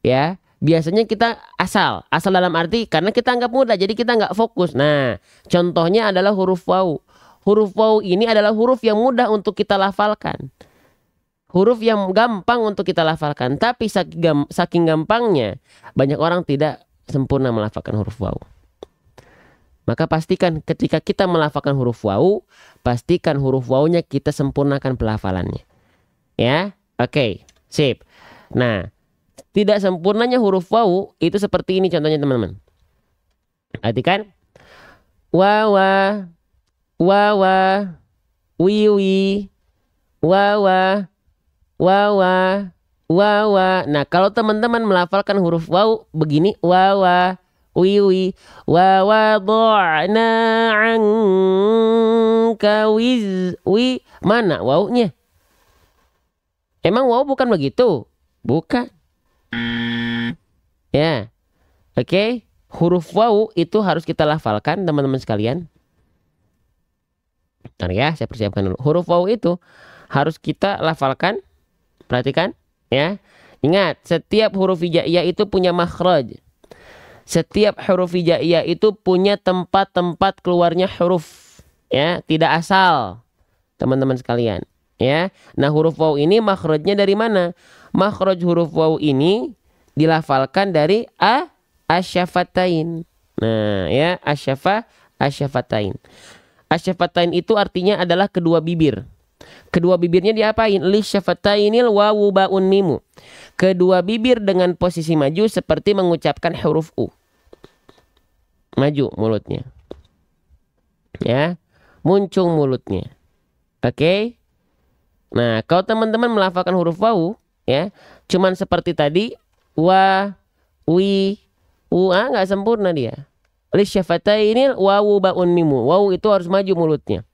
[SPEAKER 1] ya, biasanya kita asal dalam arti karena kita anggap mudah, jadi kita nggak fokus. Nah, contohnya adalah huruf waw. Huruf waw ini adalah huruf yang mudah untuk kita lafalkan. Huruf yang gampang untuk kita lafalkan. Tapi saking gampangnya, banyak orang tidak sempurna melafalkan huruf waw. Maka pastikan ketika kita melafalkan huruf waw, pastikan huruf wawnya kita sempurnakan pelafalannya. Ya, oke, sip. Nah, tidak sempurnanya huruf waw itu seperti ini contohnya teman-teman. Perhatikan. Wawa, wawa, wiwi, wawa, wawa, wawa. Nah, kalau teman-teman melafalkan huruf waw begini, wawa, wiwi wa wada'na anka wizri. Mana wawunya? Emang wawu bukan begitu? Bukan. Ya. Oke. Huruf wawu itu harus kita lafalkan teman-teman sekalian. Bentar ya, saya persiapkan dulu. Huruf wawu itu harus kita lafalkan. Perhatikan ya. Ingat, setiap huruf hijaiyah itu punya makhraj. Setiap huruf hijaiyah itu punya tempat-tempat keluarnya huruf. Ya, tidak asal. Teman-teman sekalian. Ya. Nah, huruf wawu ini makhrajnya dari mana? Makhraj huruf wawu ini dilafalkan dari asyafatain. Nah, ya, asyafatain. Asyafatain itu artinya adalah kedua bibir. Kedua bibirnya diapain? Li syafatainil wawu baun mimu. Kedua bibir dengan posisi maju seperti mengucapkan huruf U. Maju mulutnya. Ya, muncung mulutnya. Oke. Nah, kalau teman-teman melafalkan huruf wawu, ya, cuman seperti tadi, wa, wi, nggak sempurna dia. Li syafatainil wawu baun mimu. Wawu itu harus maju mulutnya.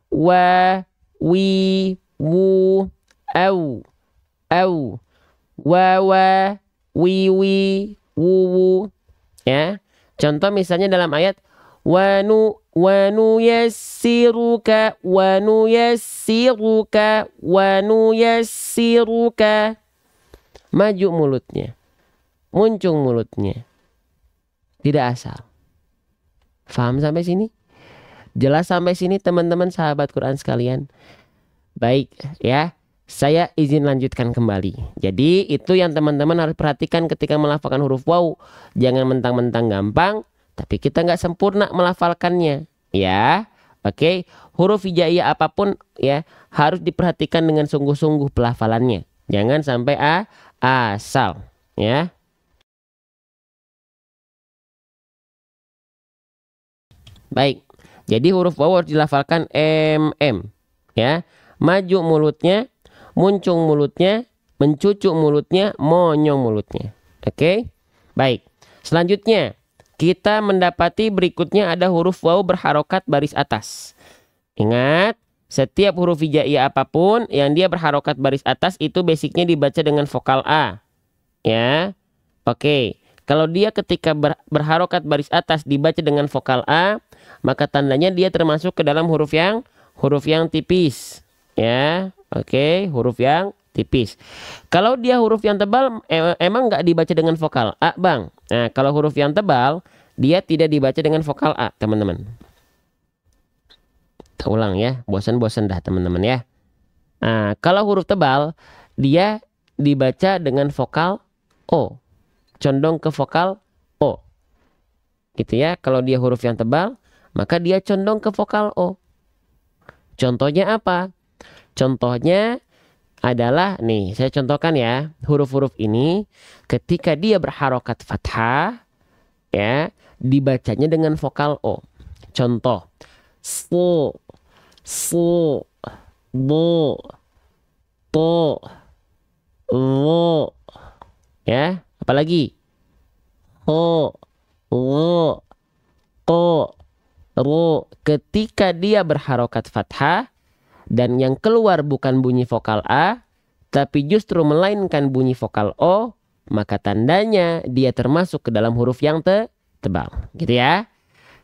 [SPEAKER 1] Wa, wi, wu, au, wa, wi, wu. Ya. Contoh misalnya dalam ayat wanu yassiruka maju mulutnya, muncung mulutnya, tidak asal. Faham sampai sini? Jelas sampai sini teman-teman sahabat Quran sekalian? Baik ya, saya izin lanjutkan kembali. Jadi itu yang teman-teman harus perhatikan ketika melafalkan huruf wawu. Jangan mentang-mentang gampang, tapi kita nggak sempurna melafalkannya. Ya, oke. Huruf hijaiyah apapun ya harus diperhatikan dengan sungguh-sungguh pelafalannya. Jangan sampai asal. Ya. Baik. Jadi huruf wawu harus dilafalkan ya. Maju mulutnya, muncung mulutnya, mencucuk mulutnya, monyong mulutnya. Oke? Baik. Selanjutnya, kita mendapati berikutnya ada huruf wawu berharokat baris atas. Ingat, setiap huruf hijaiyah apapun yang dia berharokat baris atas itu basicnya dibaca dengan vokal A. Ya. Oke. Kalau dia ketika berharokat baris atas dibaca dengan vokal A, maka tandanya dia termasuk ke dalam huruf yang tipis. Ya, oke, huruf yang tipis. Kalau dia huruf yang tebal, emang nggak dibaca dengan vokal A, Bang? Nah, kalau huruf yang tebal, dia tidak dibaca dengan vokal A, teman-teman. Kita ulang ya, bosan-bosan dah teman-teman ya. Nah, kalau huruf tebal, dia dibaca dengan vokal O. Condong ke vokal O. Gitu ya, kalau dia huruf yang tebal, maka dia condong ke vokal O. Contohnya apa? Contohnya adalah, nih saya contohkan ya, huruf-huruf ini ketika dia berharokat fathah, ya, dibacanya dengan vokal O. Contoh, su, bo, to, lo, ya, apalagi, ho, lo, to, ro. Ketika dia berharokat fathah dan yang keluar bukan bunyi vokal A, tapi justru melainkan bunyi vokal O, maka tandanya dia termasuk ke dalam huruf yang tebal. Gitu ya.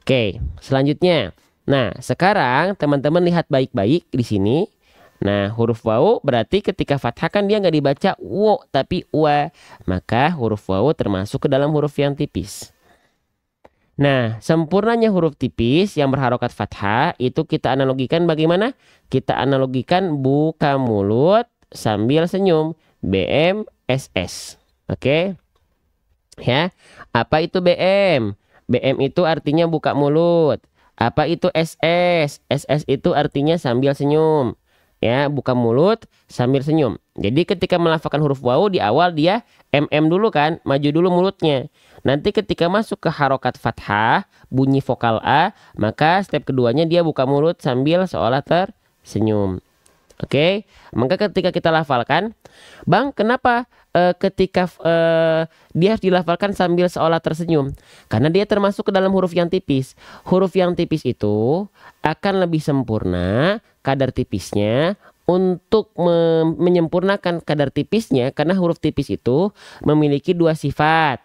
[SPEAKER 1] Oke, selanjutnya. Nah, sekarang teman-teman lihat baik-baik di sini. Nah, huruf wawu berarti ketika fathah kan dia nggak dibaca wo, tapi wa. Maka huruf wawu termasuk ke dalam huruf yang tipis. Nah, sempurnanya huruf tipis yang berharokat fathah itu kita analogikan bagaimana? Kita analogikan buka mulut sambil senyum. BMSS. Oke? Ya. Apa itu BM? BM itu artinya buka mulut. Apa itu SS? SS itu artinya sambil senyum. Ya, buka mulut sambil senyum. Jadi ketika melafalkan huruf wawu di awal dia MM dulu kan, maju dulu mulutnya. Nanti ketika masuk ke harokat fathah, bunyi vokal A, maka step keduanya dia buka mulut sambil seolah tersenyum. Oke, maka ketika kita lafalkan, Bang, kenapa ketika dia harus dilafalkan sambil seolah tersenyum? Karena dia termasuk ke dalam huruf yang tipis. Huruf yang tipis itu akan lebih sempurna kadar tipisnya untuk menyempurnakan kadar tipisnya, karena huruf tipis itu memiliki dua sifat.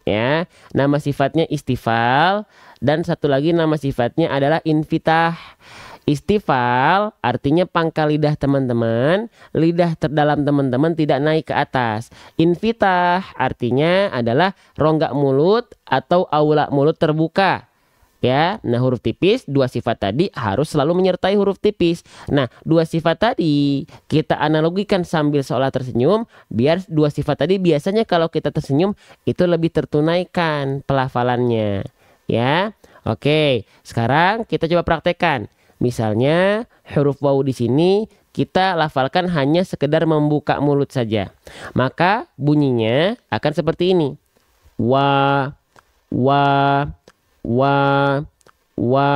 [SPEAKER 1] Ya, nama sifatnya istifal dan satu lagi nama sifatnya adalah infitah. Istifal artinya pangkal lidah teman-teman, lidah terdalam teman-teman tidak naik ke atas. Infitah artinya adalah rongga mulut atau aula mulut terbuka. Ya, nah huruf tipis dua sifat tadi harus selalu menyertai huruf tipis. Nah, dua sifat tadi kita analogikan sambil seolah tersenyum, biar dua sifat tadi biasanya kalau kita tersenyum itu lebih tertunaikan pelafalannya. Ya, oke. Sekarang kita coba praktekkan. Misalnya huruf waw di sini kita lafalkan hanya sekedar membuka mulut saja. Maka bunyinya akan seperti ini. Wa, wa, wa, wa.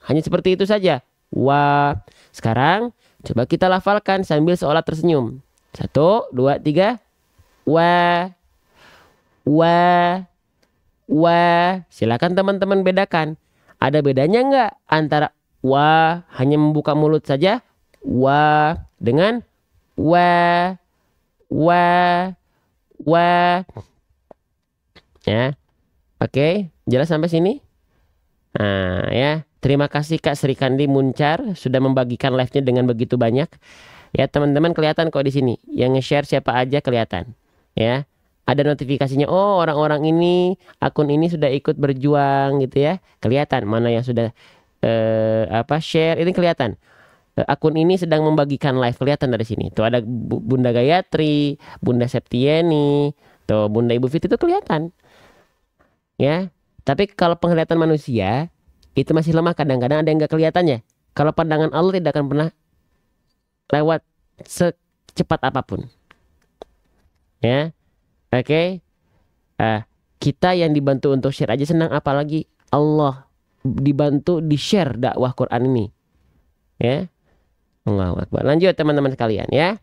[SPEAKER 1] Hanya seperti itu saja. Wa. Sekarang coba kita lafalkan sambil seolah tersenyum. 1, 2, 3. Wa, wa, wa. Silakan teman-teman bedakan. Ada bedanya nggak antara wa hanya membuka mulut saja, wa dengan wa, wa. Ya, oke, jelas sampai sini? Nah, ya, terima kasih Kak Sri Kandi Muncar sudah membagikan live-nya dengan begitu banyak. Ya, teman-teman kelihatan kok di sini. Yang nge-share siapa aja kelihatan. Ya, ada notifikasinya. Oh, orang-orang ini, akun ini sudah ikut berjuang gitu ya. Kelihatan mana yang sudah share, ini kelihatan. Akun ini sedang membagikan live, kelihatan dari sini. Tuh ada Bunda Gayatri, Bunda Septieni, tuh Bunda Ibu Fit itu kelihatan. Ya. Tapi kalau penglihatan manusia itu masih lemah, kadang-kadang ada yang nggak kelihatannya. Kalau pandangan Allah tidak akan pernah lewat secepat apapun. Ya. Oke. Kita yang dibantu untuk share aja senang, apalagi Allah dibantu di share dakwah Quran ini. Ya. Allahu Akbar. Lanjut teman-teman sekalian ya.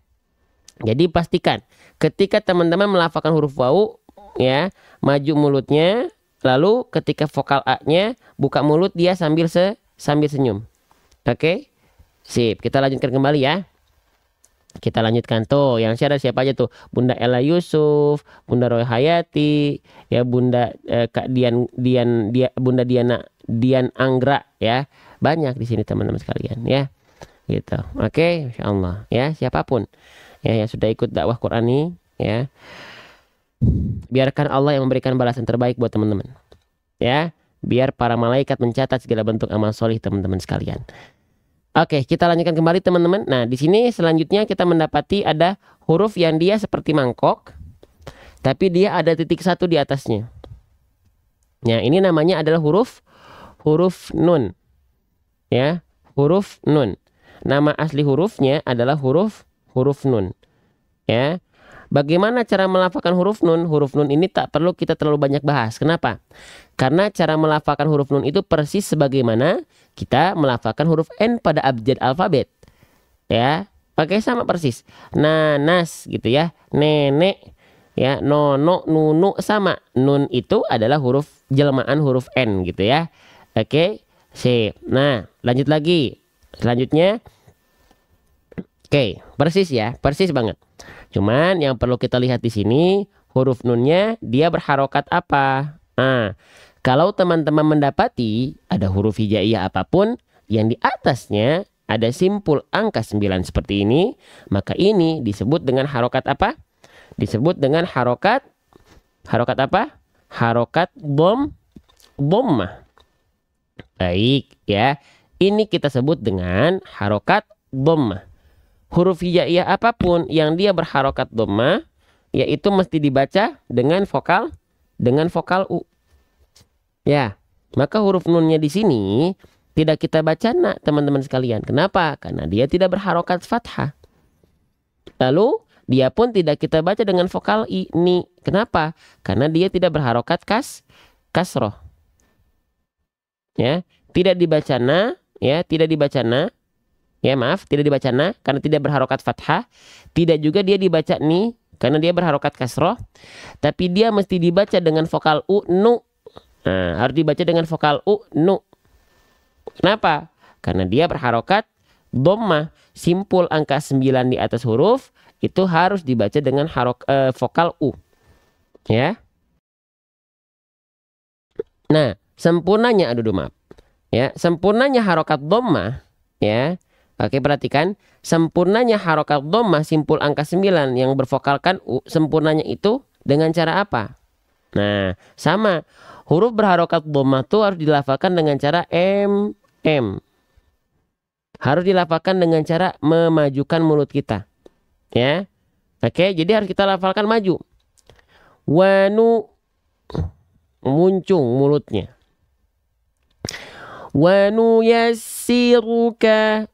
[SPEAKER 1] Jadi pastikan ketika teman-teman melafalkan huruf waw ya, maju mulutnya, lalu ketika vokal A-nya buka mulut dia sambil senyum. Oke? Sip, kita lanjutkan kembali ya. Kita lanjutkan tuh, yang share siapa aja tuh? Bunda Ella Yusuf, Bunda Roy Hayati, ya Bunda Kak Bunda Dian Anggra ya. Banyak di sini teman-teman sekalian ya. Gitu. Oke, insyaallah ya, siapapun ya yang sudah ikut dakwah Quran ini ya. Biarkan Allah yang memberikan balasan terbaik buat teman-teman. Ya, biar para malaikat mencatat segala bentuk amal solih teman-teman sekalian. Oke, kita lanjutkan kembali teman-teman. Nah, di sini selanjutnya kita mendapati ada huruf yang dia seperti mangkok, tapi dia ada titik satu di atasnya. Nah, ini namanya adalah huruf nun. Ya, huruf nun. Nama asli hurufnya adalah huruf nun. Ya. Bagaimana cara melafalkan huruf nun? Huruf nun ini tak perlu kita terlalu banyak bahas. Kenapa? Karena cara melafalkan huruf nun itu persis sebagaimana kita melafalkan huruf N pada abjad alfabet. Ya, pakai sama persis. Nanas gitu ya. Nenek ya, nono, nunu sama. Nun itu adalah huruf jelmaan huruf N gitu ya. Oke. Sip. Nah, lanjut lagi. Selanjutnya oke, persis ya, persis banget. Cuman yang perlu kita lihat di sini huruf nunnya dia berharokat apa? Nah, kalau teman-teman mendapati ada huruf hijaiyah apapun yang di atasnya ada simpul angka 9 seperti ini, maka ini disebut dengan harokat apa? Disebut dengan harokat apa? Harokat dhammah. Baik ya. Ini kita sebut dengan harokat dhammah. Huruf hijaiyah apapun yang dia berharokat dhammah, yaitu mesti dibaca dengan vokal U. Ya, maka huruf nunnya di sini tidak kita baca na teman-teman sekalian. Kenapa? Karena dia tidak berharokat fathah. Lalu dia pun tidak kita baca dengan vokal I, ni. Kenapa? Karena dia tidak berharokat kasroh. Ya, tidak dibaca na, ya, tidak dibaca na. Ya maaf, tidak dibaca na karena tidak berharokat fathah. Tidak juga dia dibaca ni karena dia berharokat kasroh. Tapi dia mesti dibaca dengan vokal u, nu. Nah, harus dibaca dengan vokal u, nu. Kenapa? Karena dia berharokat dhammah. Simpul angka 9 di atas huruf itu harus dibaca dengan vokal u. Ya. Nah, sempurnanya maaf. Ya, sempurnanya harokat dhammah, ya. Oke, perhatikan, sempurnanya harokat dhammah simpul angka 9 yang bervokalkan u, sempurnanya itu dengan cara apa? Nah, sama. Huruf berharokat dhammah itu harus dilafalkan dengan cara m. Harus dilafalkan dengan cara memajukan mulut kita. Ya. Oke, jadi harus kita lafalkan maju. Wanu, muncung mulutnya. Wanu yassiruka,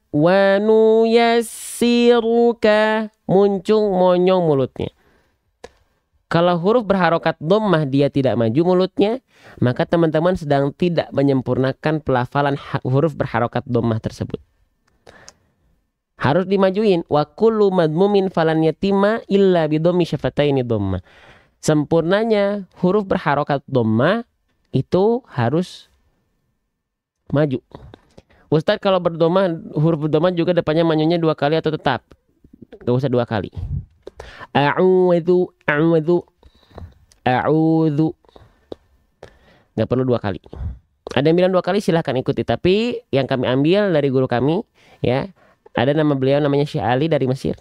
[SPEAKER 1] muncung monyong mulutnya. Kalau huruf berharokat dhammah dia tidak maju mulutnya, maka teman-teman sedang tidak menyempurnakan pelafalan huruf berharokat dhammah tersebut. Harus dimajuin. Wa kullu madmumin falan yatima illa bidhammi syafataini dhammah. Sempurnanya huruf berharokat dhammah itu harus maju. Ustadz kalau huruf berdomah juga depannya manyunya 2 kali atau tetap? Gak usah 2 kali. A'udzu. Gak perlu 2 kali. Ada yang bilang 2 kali, silahkan ikuti. Tapi yang kami ambil dari guru kami, ya, ada nama beliau namanya Syekh Ali dari Mesir.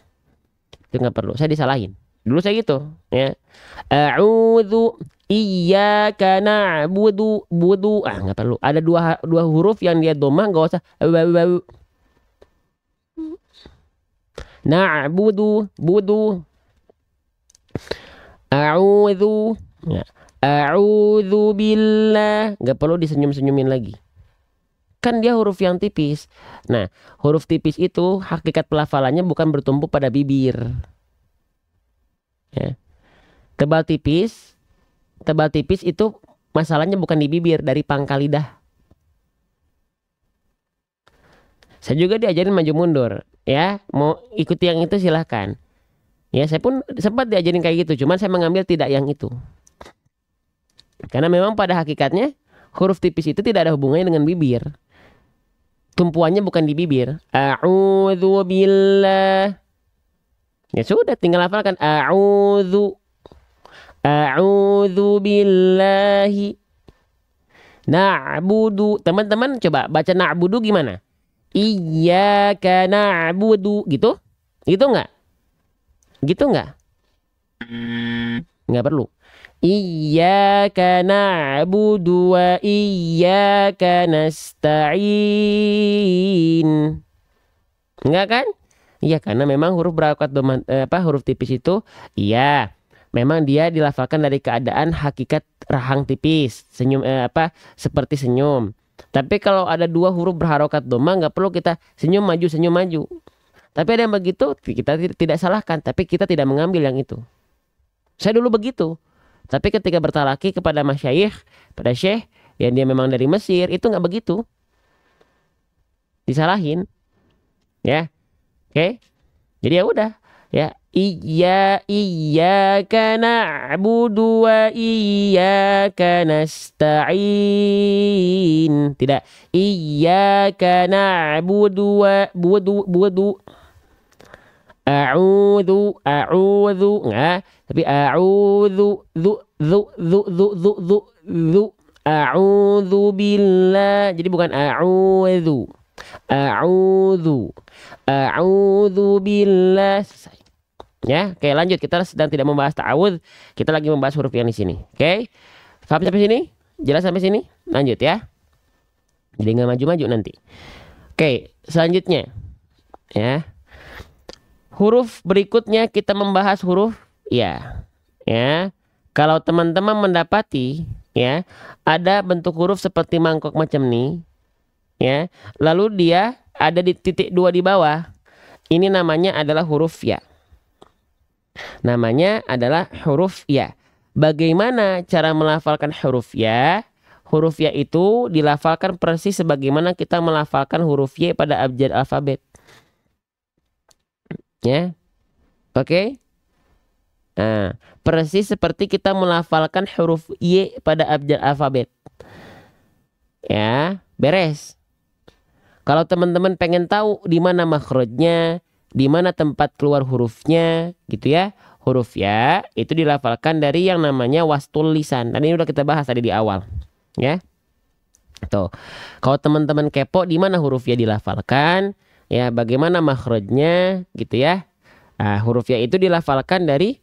[SPEAKER 1] Itu gak perlu. Saya disalahin. Dulu saya gitu, ya. A'udzu iyyaka na'budu budu. Nggak perlu. Ada dua huruf yang dia domah, nggak usah. Na'budu budu. A'udzu. A'udzu billah. Nggak perlu disenyum-senyumin lagi. Kan dia huruf yang tipis. Nah, huruf tipis itu hakikat pelafalannya bukan bertumpu pada bibir. Ya. Tebal tipis itu masalahnya bukan di bibir, dari pangkal lidah. Saya juga diajarin maju mundur, ya. Mau ikuti yang itu silahkan. Ya, saya pun sempat diajarin kayak gitu, cuman saya mengambil tidak yang itu. Karena memang pada hakikatnya huruf tipis itu tidak ada hubungannya dengan bibir. Tumpuannya bukan di bibir. A'udzu billah. Ya sudah, tinggal hafalkan a'udzu billahi. Na'budu. Teman-teman coba baca na'budu gimana? Iyyaka na'budu gitu? Gitu enggak? Gitu enggak? Enggak perlu. Iyyaka na'budu wa iyyaka nasta'in. Enggak kan? Iya, karena memang huruf berharokat huruf tipis itu, iya, memang dia dilafalkan dari keadaan hakikat rahang tipis, senyum seperti senyum. Tapi kalau ada 2 huruf berharokat dhammah, nggak perlu kita senyum maju. Tapi ada yang begitu, kita tidak salahkan, tapi kita tidak mengambil yang itu. Saya dulu begitu. Tapi ketika bertalaki kepada masyayikh, pada syekh yang dia memang dari Mesir, itu nggak begitu. Disalahin. Ya. Oke, jadi ya udah, ya. Iyyaka na'budu wa iyyaka nasta'in. Tidak. Iyyaka na'budu wa budu. A'udzu. Enggak, tapi a'udzu zu. A'udzu billah. Jadi bukan a'udzu. A'udzu billah. Selesai. Ya, oke, lanjut. Kita sedang tidak membahas ta'awudz, kita lagi membahas huruf yang di sini. Oke. Paham sampai sini? Jelas sampai sini? Lanjut ya. Jadi nggak maju-maju nanti. Oke, selanjutnya. Ya. Huruf berikutnya kita membahas huruf ya. Ya. Kalau teman-teman mendapati ya, ada bentuk huruf seperti mangkok macam ini, ya, lalu dia ada di titik 2 di bawah, ini namanya adalah huruf ya. Namanya adalah huruf ya. Bagaimana cara melafalkan huruf ya? Huruf ya itu dilafalkan persis sebagaimana kita melafalkan huruf y pada abjad alfabet. Ya, oke. Nah, persis seperti kita melafalkan huruf Y pada abjad alfabet. Ya, beres. Kalau teman-teman pengen tahu di mana makhrajnya, di mana tempat keluar hurufnya, gitu ya. Huruf ya itu dilafalkan dari yang namanya wastul lisan. Tadi udah kita bahas tadi di awal, ya. Tuh. Kalau teman-teman kepo di mana huruf ya dilafalkan, ya bagaimana makhrajnya, gitu ya. Nah, huruf ya itu dilafalkan dari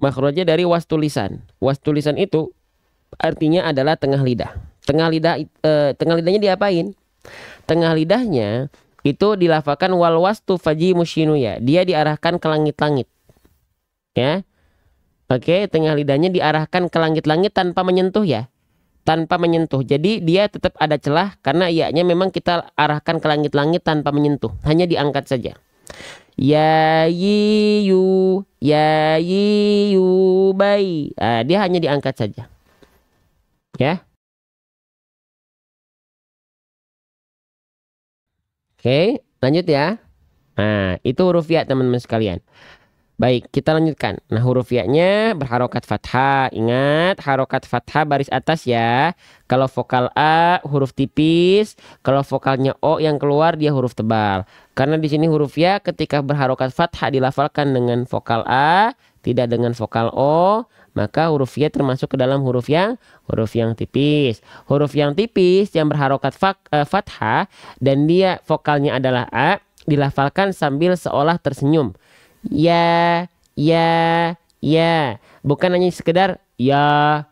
[SPEAKER 1] makhrajnya dari wastul lisan. Wastul lisan itu artinya adalah tengah lidah. Tengah lidahnya diapain? Tengah lidahnya itu dilafalkan wal wastu faji musyinu ya. Dia diarahkan ke langit-langit. Ya. Oke, tengah lidahnya diarahkan ke langit-langit tanpa menyentuh ya. Tanpa menyentuh. Jadi dia tetap ada celah karena ianya memang kita arahkan ke langit-langit tanpa menyentuh. Hanya diangkat saja. Ya yi yu bai. Nah, dia hanya diangkat saja. Ya. Oke, lanjut ya. Nah, itu huruf ya teman-teman sekalian. Baik, kita lanjutkan. Nah, huruf ya-nya berharokat fathah. Ingat, harokat fathah baris atas ya. Kalau vokal A huruf tipis, kalau vokalnya O yang keluar dia huruf tebal. Karena di sini huruf ya ketika berharokat fathah dilafalkan dengan vokal A, tidak dengan vokal O, maka huruf ya termasuk ke dalam huruf yang tipis. Huruf yang tipis yang berharokat fathah dan dia vokalnya adalah A, dilafalkan sambil seolah tersenyum. Ya, bukan hanya sekedar ya,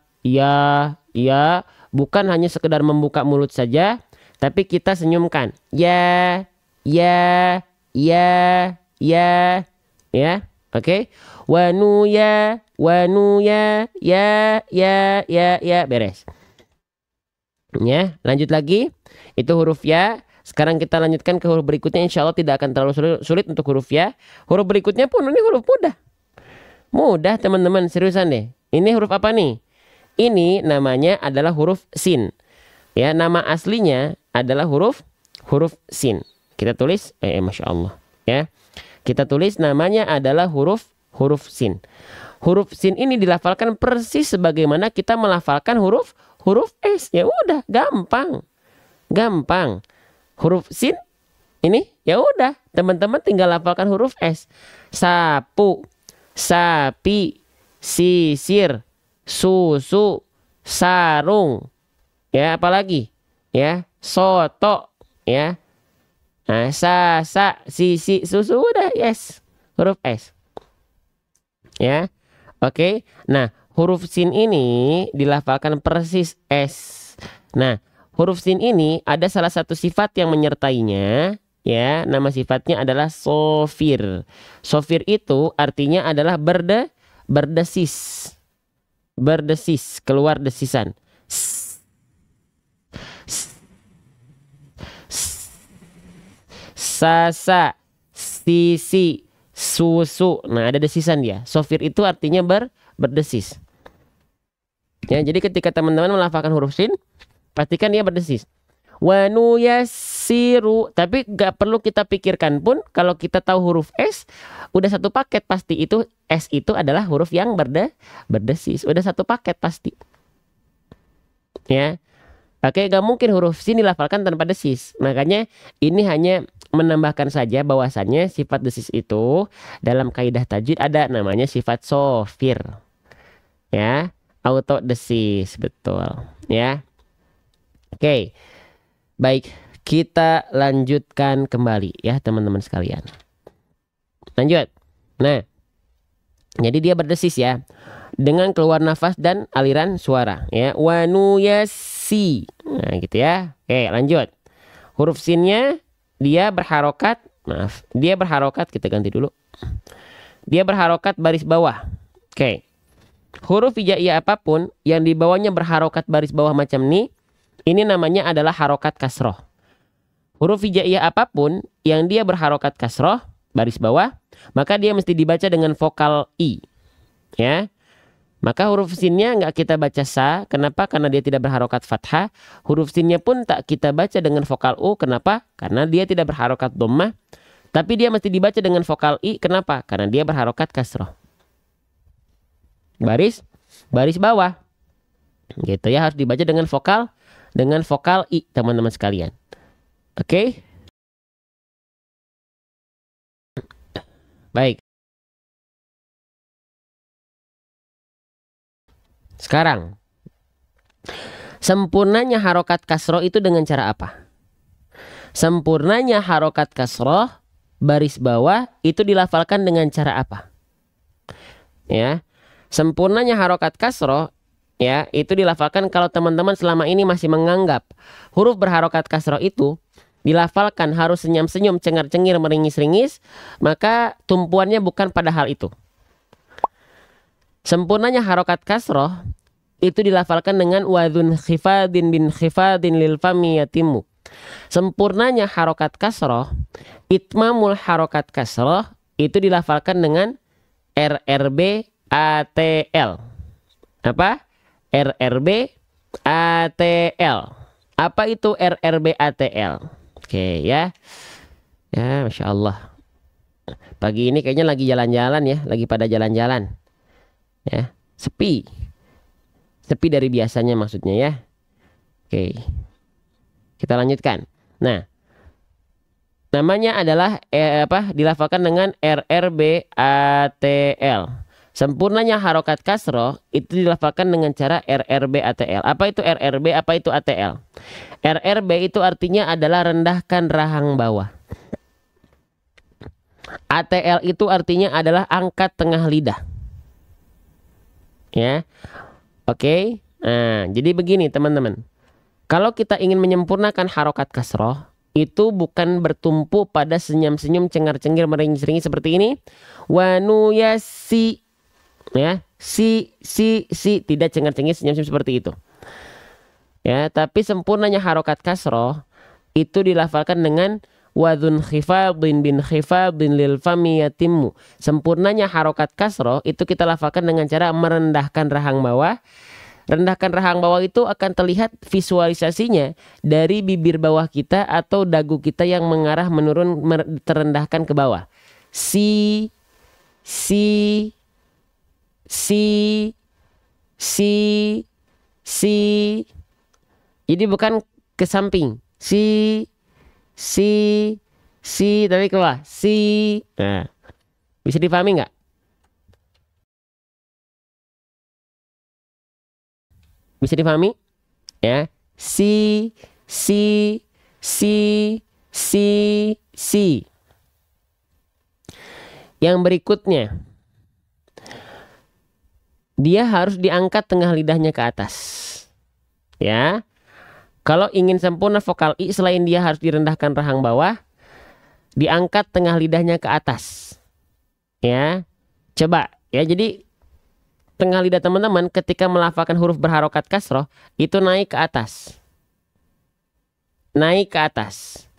[SPEAKER 1] bukan hanya sekedar membuka mulut saja, tapi kita senyumkan. Ya, ya, oke. Wanu ya, ya, beres. Ya, lanjut lagi. Itu huruf ya. Sekarang kita lanjutkan ke huruf berikutnya. Insya Allah tidak akan terlalu sulit untuk huruf ya. Huruf berikutnya pun ini huruf mudah. Mudah teman-teman, seriusan deh. Ini huruf apa nih? Ini namanya adalah huruf sin. Ya, nama aslinya adalah huruf sin. Kita tulis, Masya Allah. Ya, kita tulis namanya adalah huruf sin. Huruf sin ini dilafalkan persis sebagaimana kita melafalkan huruf S. Ya udah, gampang. Huruf sin ini ya udah teman-teman tinggal lafalkan huruf S. Sapu, sapi, sisir, susu, sarung. Ya, apalagi? Ya, soto, ya. Nah, sasa, sisi, susu udah yes. Huruf S. Ya. Oke. Nah, huruf sin ini dilafalkan persis S. Nah, huruf sin ini ada salah satu sifat yang menyertainya, ya. Nama sifatnya adalah sofir. Sofir itu artinya adalah berdesis. Berdesis, keluar desisan. Sasa, sisi, susu. Nah, ada desisan dia. Sofir itu artinya berdesis. Ya, jadi ketika teman-teman melafalkan huruf sin, pastikan dia berdesis. Wanu yasiru, tapi gak perlu kita pikirkan pun kalau kita tahu huruf S, udah satu paket pasti itu S itu adalah huruf yang berdesis. Udah satu paket pasti. Ya. Oke, gak mungkin huruf sin dilafalkan tanpa desis. Makanya ini hanya menambahkan saja bahwasannya sifat desis itu dalam kaidah tajwid ada namanya sifat sofir. Ya, auto desis, betul. Ya. Oke, baik, kita lanjutkan kembali ya teman-teman sekalian. Lanjut. Nah, jadi dia berdesis ya, dengan keluar nafas dan aliran suara ya. Wanu yasi. Nah, gitu ya. Oke, lanjut. Huruf sinnya dia berharokat, dia berharokat, kita ganti dulu. Dia berharokat baris bawah. Oke. Huruf hijaiyah apapun yang di bawahnya berharokat baris bawah macam ini namanya adalah harokat kasroh. Huruf hijaiyah apapun yang dia berharokat kasroh, baris bawah, maka dia mesti dibaca dengan vokal I. Ya. Maka huruf sinnya nggak kita baca sa. Kenapa? Karena dia tidak berharokat fathah. Huruf sinnya pun tak kita baca dengan vokal U. Kenapa? Karena dia tidak berharokat dhammah. Tapi dia mesti dibaca dengan vokal I. Kenapa? Karena dia berharokat kasroh. Baris bawah. Gitu ya, harus dibaca dengan vokal I, teman-teman sekalian. Oke? Baik. Sekarang, sempurnanya harokat kasroh itu dengan cara apa? Sempurnanya harokat kasroh baris bawah itu dilafalkan dengan cara apa? Ya, sempurnanya harokat kasroh ya itu dilafalkan kalau teman-teman selama ini masih menganggap huruf berharokat kasroh itu dilafalkan harus senyum-senyum, cengar-cengir, meringis-ringis, maka tumpuannya bukan pada hal itu. Sempurnanya harokat kasroh itu dilafalkan dengan wadhun khifadin bin khifadin lil fami yatimu. Sempurnanya harokat kasroh, itmamul harokat kasroh itu dilafalkan dengan RRB ATL. Apa? RRB ATL. Apa itu RRB ATL? Oke ya. Ya, Masya Allah. Pagi ini kayaknya lagi jalan-jalan ya. Lagi pada jalan-jalan. Ya, sepi. Sepi dari biasanya maksudnya ya. Oke. Kita lanjutkan. Nah, namanya adalah dilafalkan dengan RRB ATL. Sempurnanya harokat kasroh itu dilafalkan dengan cara RRB ATL. Apa itu RRB? Apa itu ATL? RRB itu artinya adalah rendahkan rahang bawah. ATL itu artinya adalah angkat tengah lidah. Ya. Oke. Nah, jadi begini teman-teman. Kalau kita ingin menyempurnakan harokat kasroh, itu bukan bertumpu pada senyum-senyum, cengar-cengir, meringis-ringis seperti ini. Wanu yasi, ya, si, tidak cengar-cengir, senyum-senyum seperti itu. Ya, tapi sempurnanya harokat kasroh itu dilafalkan dengan wadhun khifadin bin khifadin lil fami yatimmu. Sempurnanya harokat kasroh itu kita lafalkan dengan cara merendahkan rahang bawah. Rendahkan rahang bawah itu akan terlihat visualisasinya dari bibir bawah kita atau dagu kita yang mengarah menurun, terendahkan ke bawah. Si. Jadi bukan ke samping. Si, tapi ke bawah. Si. Nah, bisa dipahami nggak? Bisa dipahami? Ya. Si. Yang berikutnya. Dia harus diangkat tengah lidahnya ke atas. Ya. Kalau ingin sempurna vokal I, selain dia harus direndahkan rahang bawah, diangkat tengah lidahnya ke atas. Ya. Coba. Ya, jadi tengah lidah teman-teman ketika melafalkan huruf berharokat kasroh itu naik ke atas. Naik ke atas.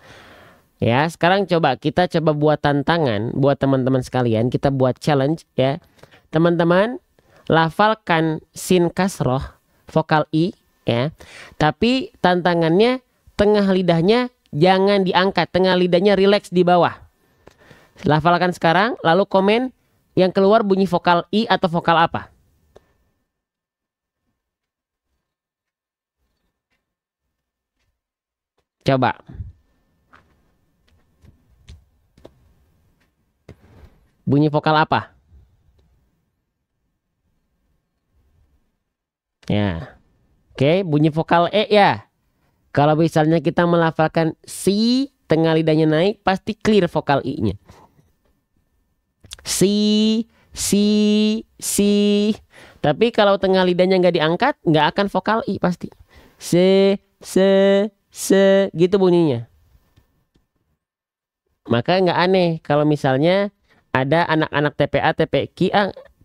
[SPEAKER 1] Ya, sekarang kita coba buat tantangan buat teman-teman sekalian, kita buat challenge ya. Teman-teman lafalkan sin kasroh vokal I ya. Tapi tantangannya tengah lidahnya jangan diangkat, tengah lidahnya rileks di bawah. Lafalkan sekarang lalu komen yang keluar bunyi vokal I atau vokal apa? Coba. Bunyi vokal apa? Ya. Oke, bunyi vokal E ya. Kalau misalnya kita melafalkan si, tengah lidahnya naik, pasti clear vokal I-nya. Si. Tapi kalau tengah lidahnya nggak diangkat, nggak akan vokal I pasti. Se, gitu bunyinya. Maka nggak aneh kalau misalnya ada anak-anak TPA, TPQ,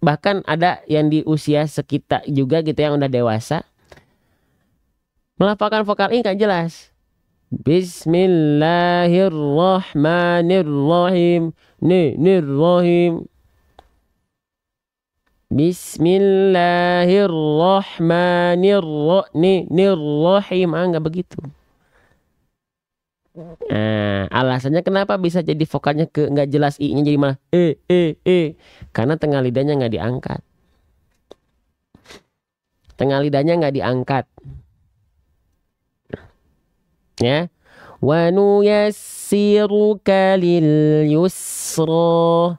[SPEAKER 1] bahkan ada yang di usia sekitar juga gitu yang udah dewasa, melafalkan vokal I nggak jelas. Bismillahirrahmanirrahim. Nirrahim. Bismillahirrahmanirrahim. Nggak begitu. Nah, alasannya kenapa bisa jadi vokalnya ke nggak jelas i-nya jadi malah karena tengah lidahnya nggak diangkat. Tengah lidahnya nggak diangkat. Ya. Wa nuyassiruka lil yusra.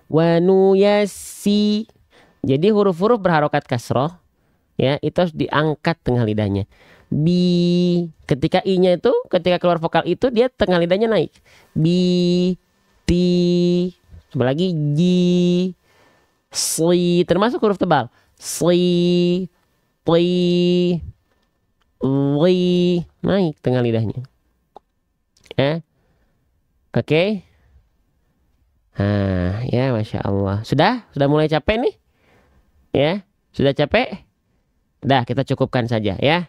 [SPEAKER 1] Wa nuyassi. Jadi huruf-huruf berharokat kasroh ya itu harus diangkat tengah lidahnya. Bi, ketika i-nya itu ketika keluar vokal itu dia tengah lidahnya naik. Bi, ti, coba lagi ji, sli, termasuk huruf tebal. Sli, ti, li, naik tengah lidahnya. Ya, oke. Nah, ya masya Allah. Sudah mulai capek nih, ya, sudah capek. Dah kita cukupkan saja ya.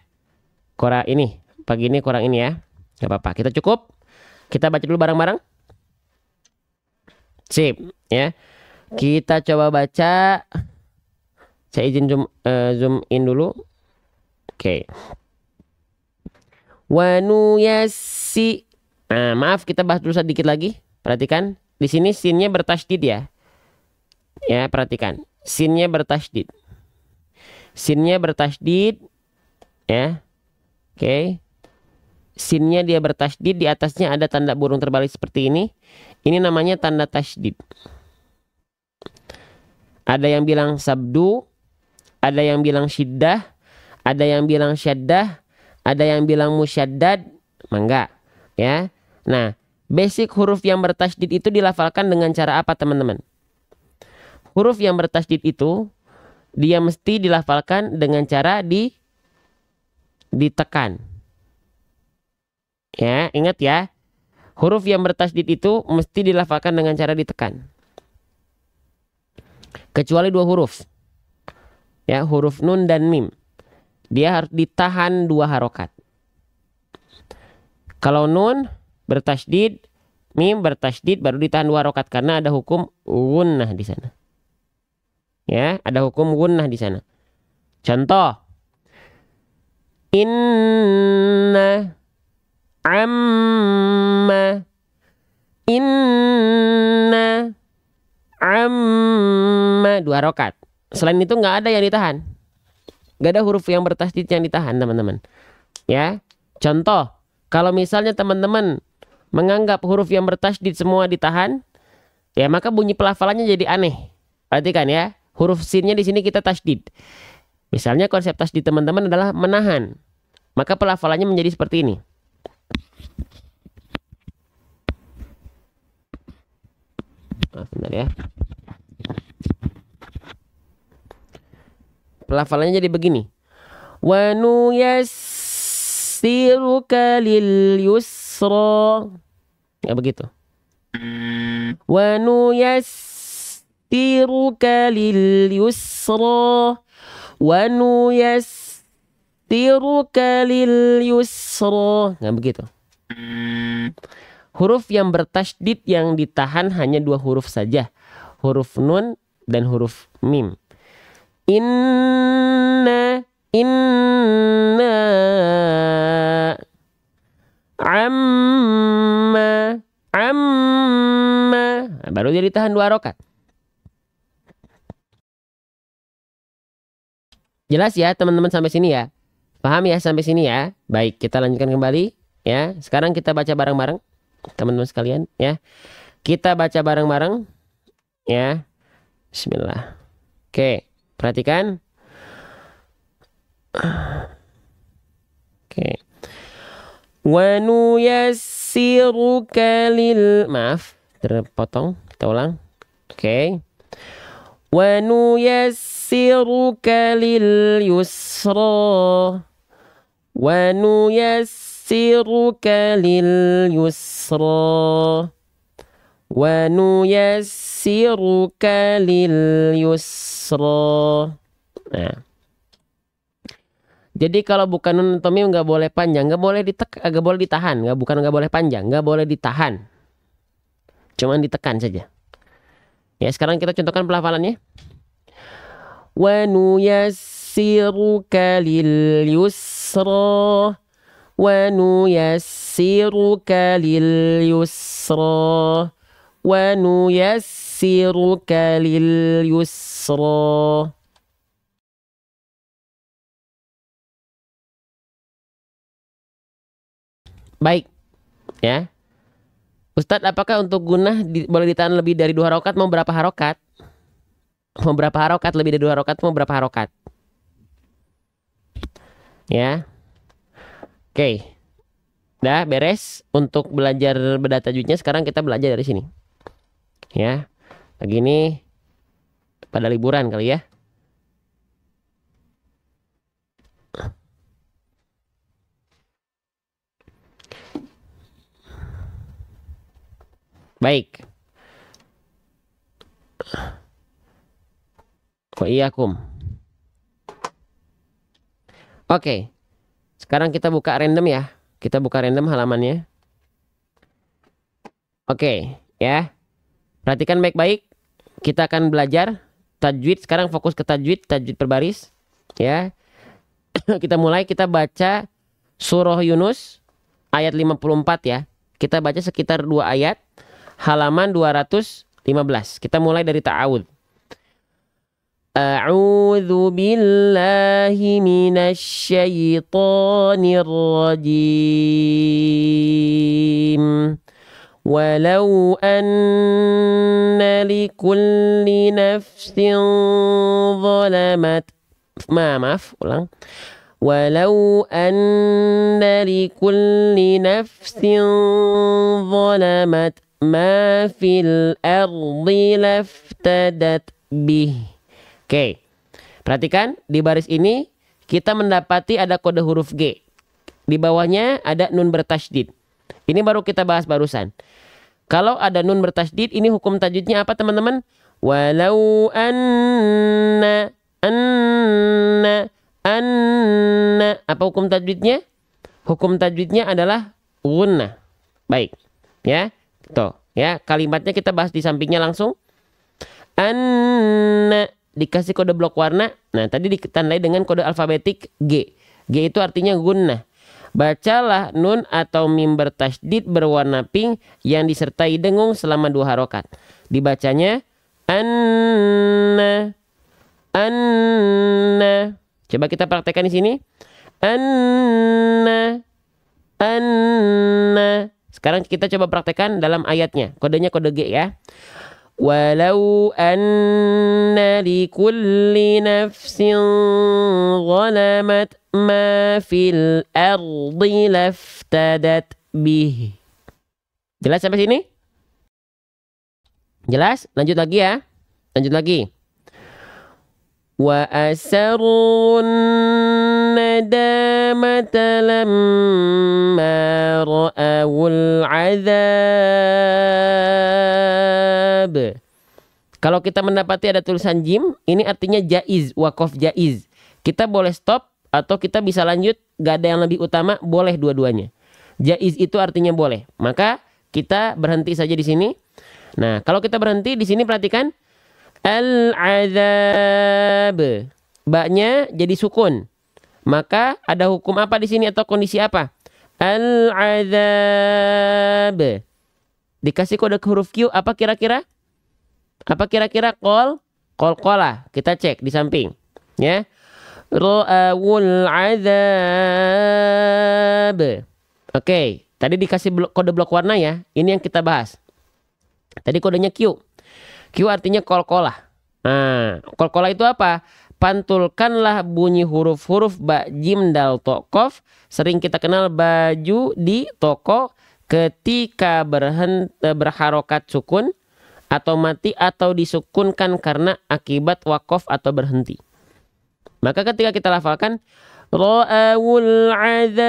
[SPEAKER 1] Kurang ini, pagi ini kurang ini ya. Gak apa-apa, kita cukup. Kita baca dulu bareng-bareng. Sip, ya. Kita coba baca. Saya izin zoom in dulu. Oke. Wa nuyassi. Nah, maaf kita bahas dulu sedikit lagi. Perhatikan, di sini sinnya bertasydid ya. Ya, perhatikan. Sinnya bertasydid. Sinnya bertasydid ya. Oke. Sinnya dia bertasydid, di atasnya ada tanda burung terbalik seperti ini. Ini namanya tanda tasydid. Ada yang bilang sabdu, ada yang bilang syiddah, ada yang bilang syaddah, ada yang bilang musyaddad, mangga ya. Nah, basic huruf yang bertasydid itu dilafalkan dengan cara apa, teman-teman? Huruf yang bertasydid itu dia mesti dilafalkan dengan cara ditekan. Ya, ingat ya. Huruf yang bertasydid itu mesti dilafalkan dengan cara ditekan. Kecuali dua huruf. Ya, huruf nun dan mim. Dia harus ditahan 2 harokat. Kalau nun bertasydid, mim bertasydid baru ditahan 2 harokat karena ada hukum gunnah di sana. Ya, ada hukum gunnah di sana. Contoh. Inna amma inna amma 2 harokat. Selain itu nggak ada yang ditahan. Nggak ada huruf yang bertasydid yang ditahan, teman-teman. Ya, contoh. Kalau misalnya teman-teman menganggap huruf yang bertasydid semua ditahan, ya maka bunyi pelafalannya jadi aneh. Perhatikan ya, huruf sinnya di sini kita tasydid. Misalnya konsep tasydid teman-teman adalah menahan, maka pelafalannya menjadi seperti ini. Maaf, benar ya. Pelafalannya jadi begini. Wa nuyassiruka lil yusra. Ya begitu. Wa nuyassiruka lil yusra. Wa nuyassiruka lil yusra. Nggak begitu. Huruf yang bertasydid yang ditahan hanya 2 huruf saja. Huruf nun dan huruf mim. Inna amma nah, baru dia ditahan 2 harokat. Jelas ya teman-teman sampai sini ya? Paham ya sampai sini ya? Baik, kita lanjutkan kembali ya. Sekarang kita baca bareng-bareng teman-teman sekalian ya. Kita baca bareng-bareng ya. Bismillah. Oke, perhatikan. Oke. Wa nuyassiruka lil, maaf, terpotong. Kita ulang. Oke. Wa nuyassiruka lil yusra. Wa nuyassiruka lil yusra. Wa nuyassiruka lil yusra. Nah. Jadi kalau bukan nun atau mim nggak boleh panjang, nggak boleh nggak boleh ditahan, nggak boleh panjang, nggak boleh ditahan, cuman ditekan saja. Ya, sekarang kita contohkan pelafalannya. Wa nuyassiruka lil yusra. Wa nuyassiruka nuyassiruka lil yusra wa nuyassiruka lil yusra. Baik, ya. Ustadz, apakah untuk gunah boleh ditahan lebih dari 2 harokat? Mau berapa harokat? Mau berapa harokat? Lebih dari 2 harokat mau berapa harokat? Ya. Oke. Udah beres untuk belajar beda tajwidnya. Sekarang kita belajar dari sini. Ya. Lagi ini pada liburan kali ya. Baik. Wa iyyakum. Oke. Sekarang kita buka random ya. Kita buka random halamannya. Oke, ya. Perhatikan baik-baik. Kita akan belajar tajwid. Sekarang fokus ke tajwid, tajwid berbaris, ya. Kita mulai, kita baca surah Yunus ayat 54 ya. Kita baca sekitar 2 ayat. Halaman 215. Kita mulai dari ta'awudz. A'udzu billahi minasy syaithanir rajim. Walau anna likulli nafsin zalamat. Maaf, ulang. Walau anna likulli nafsin zalamat ma fil ardi laftadat bih. Oke, perhatikan di baris ini kita mendapati ada kode huruf G. Di bawahnya ada nun bertasydid. Ini baru kita bahas barusan. Kalau ada nun bertasydid, ini hukum tajwidnya apa teman-teman? Walau anna. Apa hukum tajwidnya? Hukum tajwidnya adalah gunnah. Baik, ya. Tuh, ya, kalimatnya kita bahas di sampingnya langsung. Anna dikasih kode blok warna. Nah, tadi ditandai dengan kode alfabetik G. G itu artinya gunnah. Bacalah nun atau mim bertasydid berwarna pink yang disertai dengung selama 2 harokat. Dibacanya anna. Coba kita praktekkan di sini. Anna. Sekarang kita coba praktekkan dalam ayatnya. Kodenya kode G ya. Walau anna likulli nafsin zalamat ma fil ardi laftadat bih. Jelas sampai sini? Jelas? Lanjut lagi ya. Lanjut lagi. Wa asarun nadamata lamma ra'awul azab. Kalau kita mendapati ada tulisan jim, ini artinya jaiz, wakof jaiz. Kita boleh stop atau kita bisa lanjut, gak ada yang lebih utama, boleh dua-duanya. Jaiz itu artinya boleh. Maka kita berhenti saja di sini. Nah, kalau kita berhenti di sini perhatikan al-azab. Ba-nya jadi sukun. Maka ada hukum apa di sini atau kondisi apa? Al-azab. Dikasih kode huruf Q apa kira-kira? Apa kira-kira? Qalqalah. Kita cek di samping, ya. Ra'awul azab. Oke, tadi dikasih kode blok warna ya. Ini yang kita bahas. Tadi kodenya Q. Q artinya qalqalah. Nah, qalqalah itu apa? Pantulkanlah bunyi huruf-huruf ba, jim, dal, to, qaf. Sering kita kenal baju di toko ketika berharokat sukun atau mati atau disukunkan karena akibat wakof atau berhenti. Maka ketika kita lafalkan ra'awul azab.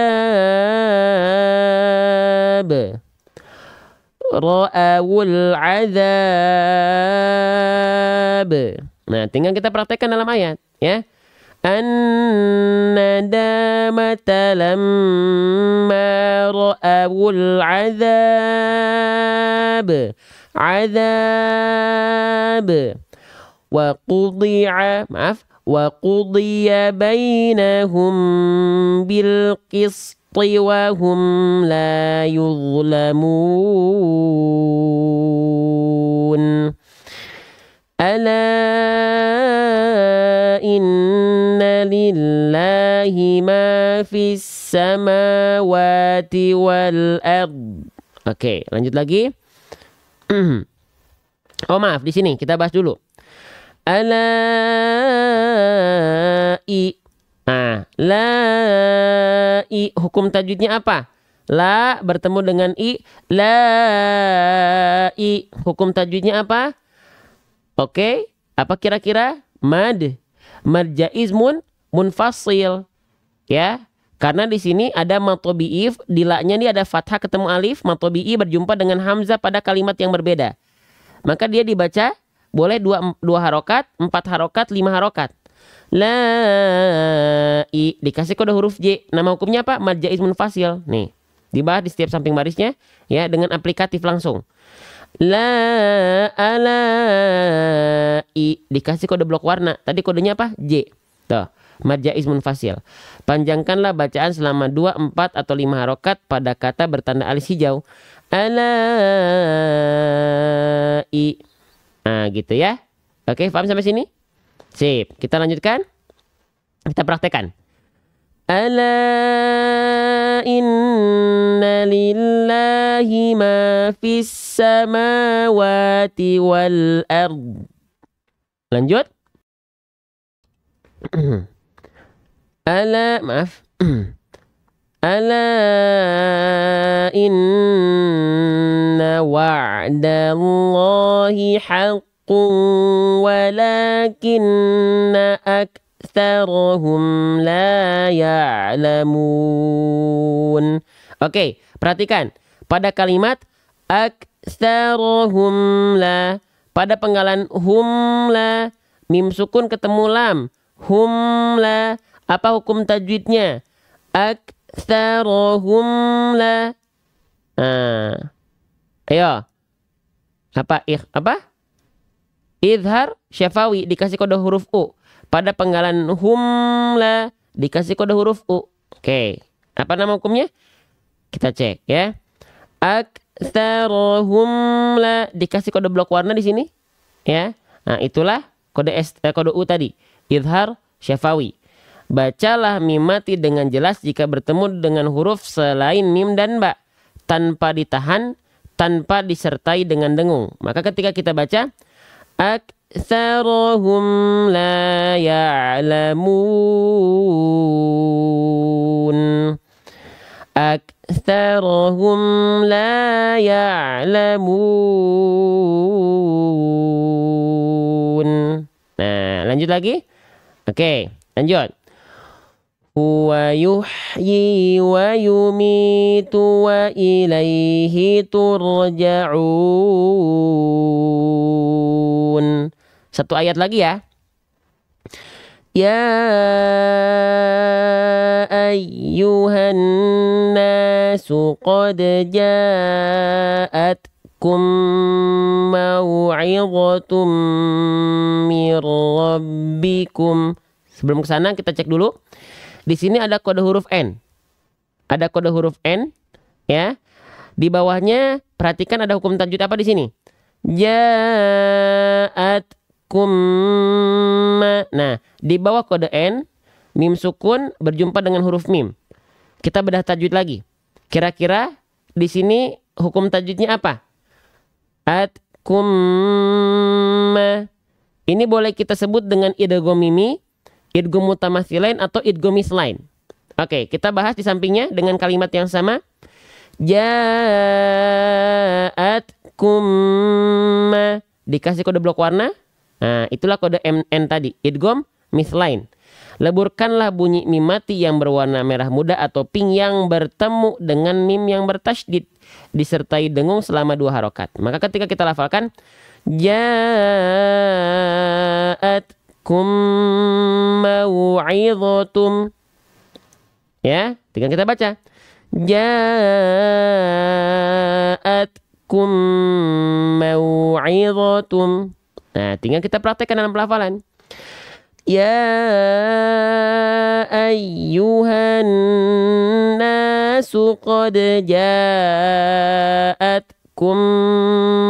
[SPEAKER 1] Ra'awul azab. Nah, tinggal kita praktekkan dalam ayat, ya. An-nadamata lamma ra'awul azab. Azab. Wa qudiya bainahum bil qist. وهم لا يظلمون ألا إن لله ما في السماوات والأرض. Oke, lanjut lagi. Oh maaf, di sini kita bahas dulu. Ala i. Nah, la i hukum tajwidnya apa? La bertemu dengan i. La i hukum tajwidnya apa? Oke, apa kira-kira? Mad. Mad jaiz munfasil. Ya. Karena di sini ada matobi'i, di la-nya ini ada fathah ketemu alif, matobi'i berjumpa dengan hamzah pada kalimat yang berbeda. Maka dia dibaca boleh dua harokat, 4 harokat, 5 harokat. La i dikasih kode huruf J. Nama hukumnya apa? Mad jaiz munfasil. Nih, dibahas di setiap samping barisnya ya dengan aplikatif langsung. La ala i dikasih kode blok warna. Tadi kodenya apa? J. Tuh. Mad jaiz munfasil. Panjangkanlah bacaan selama 2, 4 atau 5 harokat pada kata bertanda alis hijau. Alai. Nah gitu ya. Oke, paham sampai sini? Sip. Kita lanjutkan. Kita praktekkan. Ala inna lillahi ma fis samawati wal ard. Lanjut. Ala maaf. Ala inna wa'dallahi haqqun walakinna aktsarahum la ya'lamun. Oke, perhatikan. Pada kalimat aktsarahum la, pada penggalan hum la, mim sukun ketemu lam. Hum la, apa hukum tajwidnya? Aktsarahum la. Ayo. Apa Izhar syafawi dikasih kode huruf U. Pada penggalan hum la dikasih kode huruf U. Oke. Apa nama hukumnya? Kita cek ya. Aktsarahum la dikasih kode blok warna di sini. Ya. Nah, itulah kode U tadi. Izhar syafawi. Bacalah mim mati dengan jelas jika bertemu dengan huruf selain mim dan ba, tanpa ditahan, tanpa disertai dengan dengung. Maka ketika kita baca aktsarahum la ya'lamun, aktsarahum la ya'lamun. Nah, lanjut lagi. Oke, lanjut. Huwa yuhyi wa yumitu wa ilaihi turja'un. Satu ayat lagi ya. Ya ayyuhan nasu qad ja'atkum mau'izatum mir rabbikum. Sebelum ke sana kita cek dulu. Di sini ada kode huruf N. Ada kode huruf N ya. Di bawahnya perhatikan ada hukum tajwid apa di sini? Ja'atkum. Nah, di bawah kode N, mim sukun berjumpa dengan huruf mim. Kita bedah tajwid lagi. Kira-kira di sini hukum tajwidnya apa? Atkum. Ini boleh kita sebut dengan idgham mimi, idgham mutamatsilain atau idgham mislain. Oke, kita bahas di sampingnya dengan kalimat yang sama. Ja'atkum. Dikasih kode blok warna. Nah, itulah kode MN tadi, idgham mislain. Leburkanlah bunyi mim mati yang berwarna merah muda atau pink yang bertemu dengan mim yang bertasydid disertai dengung selama 2 harokat. Maka ketika kita lafalkan ja'atkum mau'izatum, ya, tinggal kita baca ja'atkum mau'izatum. Nah, tinggal kita praktekkan dalam pelafalan. Ya ayyuhan nas qad ja'atkum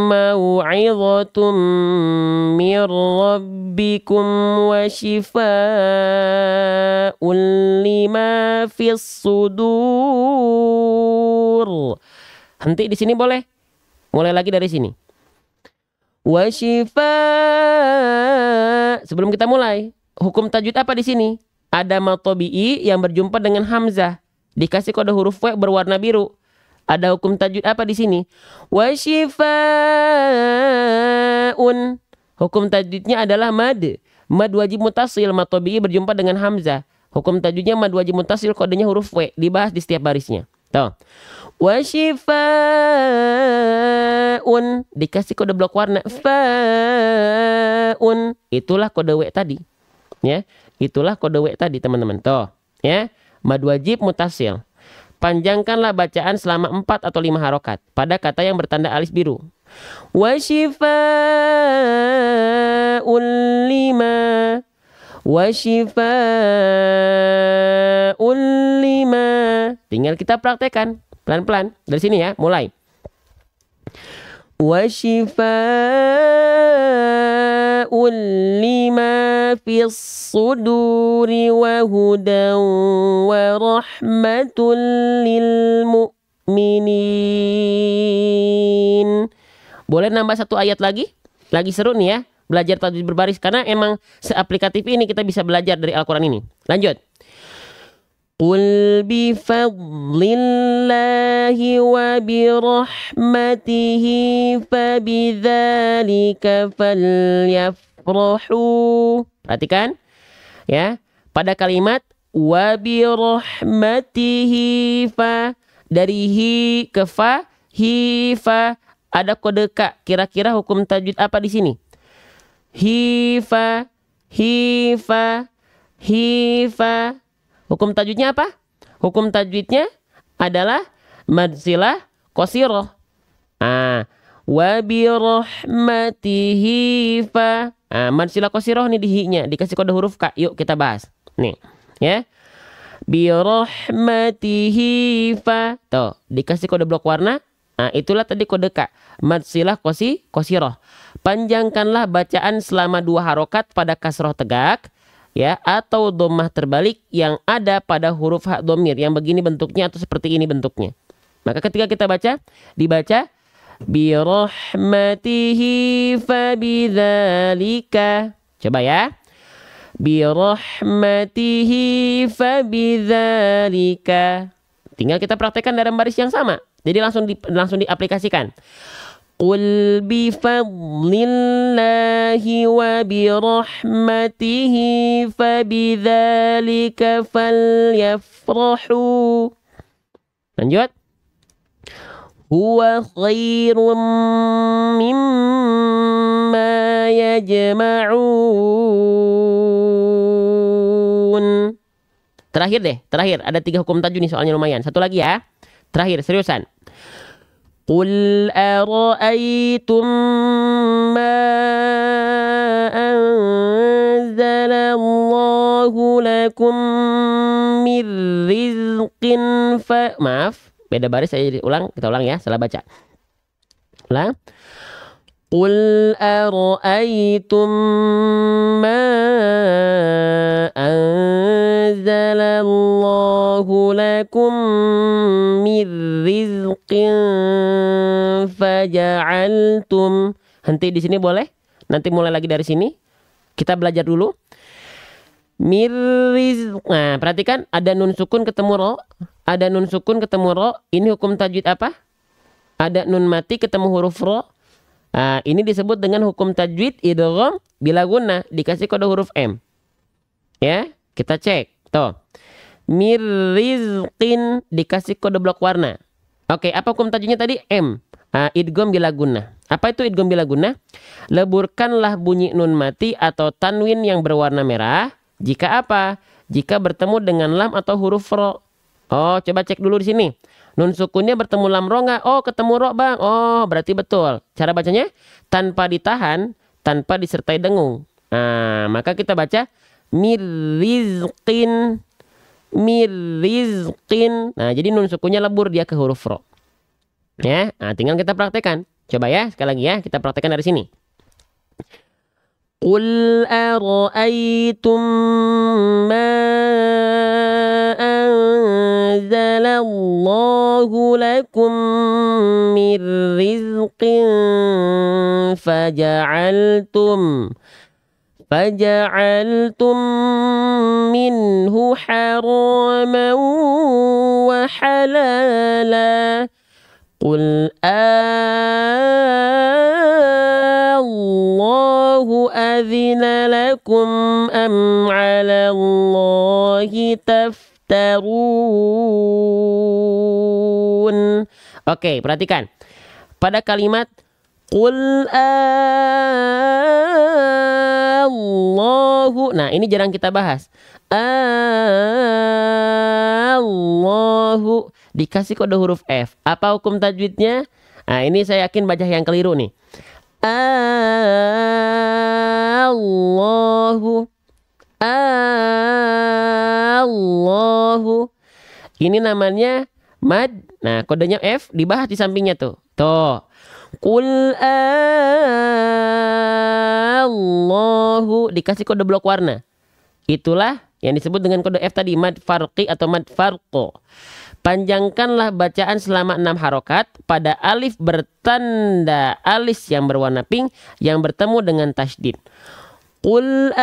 [SPEAKER 1] mau'izatun mir rabbikum wa shifaa'un lima fis sudur. Henti di sini boleh. Mulai lagi dari sini. Wa shifa'. Sebelum kita mulai, hukum tajwid apa di sini? Ada mad tabi'i yang berjumpa dengan hamzah, dikasih kode huruf W berwarna biru. Ada hukum tajwid apa di sini? Wa shifa'un. Hukum tajwidnya adalah mad. Mad wajib mutasil, mad tabi'i berjumpa dengan hamzah. Hukum tajwidnya mad wajib mutasil, kodenya huruf W, dibahas di setiap barisnya. Tuh. Wa shifa'un, dikasih kode blok warna fa'un. Itulah kode W tadi. Ya, itulah kode W tadi teman-teman. Tuh, ya. Mad wajib mutasil. Panjangkanlah bacaan selama 4 atau 5 harokat pada kata yang bertanda alis biru. Wa shifa'un lima. Wa shifa'un lima. Tinggal kita praktekkan pelan-pelan dari sini ya, mulai. Wa shifa'un lima fis suduri wa hudan wa rahmatul lil mu'minin. Boleh nambah satu ayat lagi? Lagi seru nih ya, belajar tajwid berbaris, karena emang seaplikatif ini kita bisa belajar dari Al-Quran ini. Lanjut. Qul bi fadlillahi wa bi rahmatihi fabidzalika falyafrahu. Perhatikan ya, pada kalimat wa bi rahmatihi, fa, dari hi ke fa, hi fa, ada kode ka. Kira-kira hukum tajwid apa di sini? Hi fa, hi fa, hi fa. Hukum tajwidnya apa? Hukum tajwidnya adalah mad silah qasirah. Wa bi rahmatihi fa. Mad silah qasirah nih di hi-nya, dikasih kode huruf ka. Yuk kita bahas. Nih, ya. Bi rahmatihi fa. Tuh, dikasih kode blok warna. Itulah tadi kode ka. Mad silah qasirah. Panjangkanlah bacaan selama 2 harokat pada kasroh tegak, ya, atau dhammah terbalik yang ada pada huruf hak dhamir yang begini bentuknya atau seperti ini bentuknya. Maka ketika kita baca, dibaca bi rahmatihi fabidzalika. Coba ya. Bi rahmatihi fabidzalika. Tinggal kita praktekkan dalam baris yang sama. Jadi langsung diaplikasikan. Qul bi fadlillahi wa bi rahmatihi fabidzalika falyafrahu. Lanjut. Huwa khairum mimma yajma'un. Terakhir ada 3 hukum tajwid nih, soalnya lumayan. Satu lagi ya. Terakhir, seriusan. Qul ara'aytum ma anzalallahu lakum mir rizqin fa. Maaf, beda baris, saya ulang. Kita ulang ya, salah baca. Ulang. Qul ara'aytum ma anzalallahu lakum mir rizqin faja'altum. Henti di sini boleh. Nanti mulai lagi dari sini. Kita belajar dulu. Mir rizq. Nah, perhatikan ada nun sukun ketemu ro. Ada nun sukun ketemu ro. Ini hukum tajwid apa? Ada nun mati ketemu huruf ro. Ini disebut dengan hukum tajwid idgham bila gunnah, dikasih kode huruf M. Ya, kita cek. Tuh. Mir rizqin dikasih kode blok warna. Oke, apa hukum tajwidnya tadi? M. Idgham bila gunnah. Apa itu idgham bila gunnah? Leburkanlah bunyi nun mati atau tanwin yang berwarna merah jika apa? Jika bertemu dengan lam atau huruf ro. Oh, coba cek dulu di sini. Nun sukunnya bertemu lam ro nggak? Oh, ketemu ro bang. Oh, berarti betul. Cara bacanya tanpa ditahan, tanpa disertai dengung. Maka kita baca mir rizqin. mir rizqin. Nah, jadi nun sukunnya lebur dia ke huruf ro. Ya, nah, tinggal kita praktekkan. Coba ya, sekali lagi ya, kita praktekkan dari sini. Qul ara'aytum ma anzalallahu lakum mir rizqin faja'altum minhu haraman wa halala. Qul Allahu adzina lakum am 'ala Allahi taftarun. Oke, perhatikan. Pada kalimat Qul Allahu. Nah, ini jarang kita bahas. Allahu dikasih kode huruf F. Apa hukum tajwidnya? Nah, ini saya yakin baca yang keliru nih. Allahu. Allahu. Ini namanya mad. Nah, kodenya F dibahas di sampingnya tuh. Tuh. Qul Allahu dikasih kode blok warna. Itulah yang disebut dengan kode F tadi, mad farqi atau mad farqo. Panjangkanlah bacaan selama 6 harokat pada alif bertanda alis yang berwarna pink yang bertemu dengan tasydid. Qul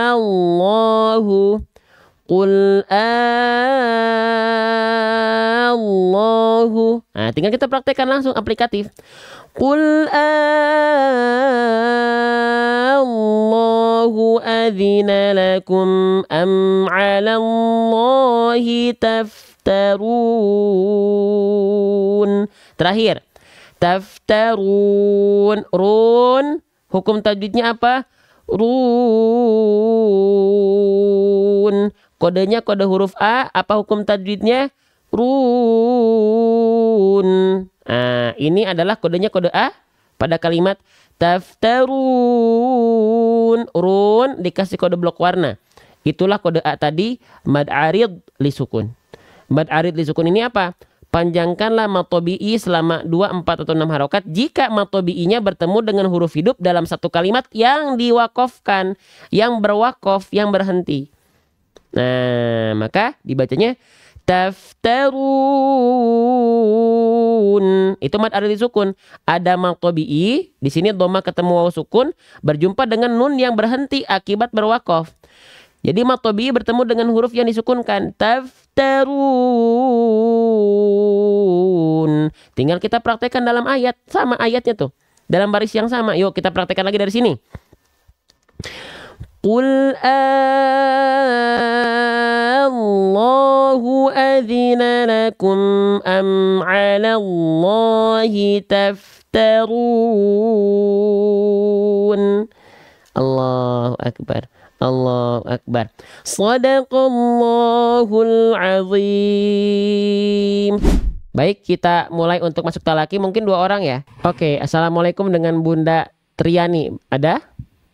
[SPEAKER 1] Allahu. Qul Allahu. Nah, tinggal kita praktekkan langsung aplikatif. Qul Allahu adzina lakum am 'ala Allahi taftarun. Terakhir. Taftarun. Run. Hukum tajwidnya apa? Run. Kodenya kode huruf A. Apa hukum tajwidnya? Run. Nah, ini adalah kodenya kode A pada kalimat taftarun. Run dikasih kode blok warna. Itulah kode A tadi, mad arid li sukun. Mad arid li sukun ini apa? Panjangkanlah mad tabi'i selama 2, 4 atau 6 harokat jika mad tabi'inya bertemu dengan huruf hidup dalam satu kalimat yang diwakofkan, yang berwakof, yang berhenti. Nah, maka dibacanya taftarun. Itu mad arid sukun. Ada mad tabi'i, di sini dhamma ketemu waw sukun berjumpa dengan nun yang berhenti akibat berwakof. Jadi mad tabi'i bertemu dengan huruf yang disukunkan. Taftarun. Tinggal kita praktekkan dalam ayat, sama ayatnya tuh. Dalam baris yang sama. Yuk kita praktekkan lagi dari sini. Qul Allahu adzina lakum am 'ala Allahi taftarun. Allahu akbar. Allahu akbar. Shadaqallahul azim. Baik, kita mulai untuk masuk talaki. Mungkin 2 orang ya. Oke, assalamualaikum dengan Bunda Triani. Ada?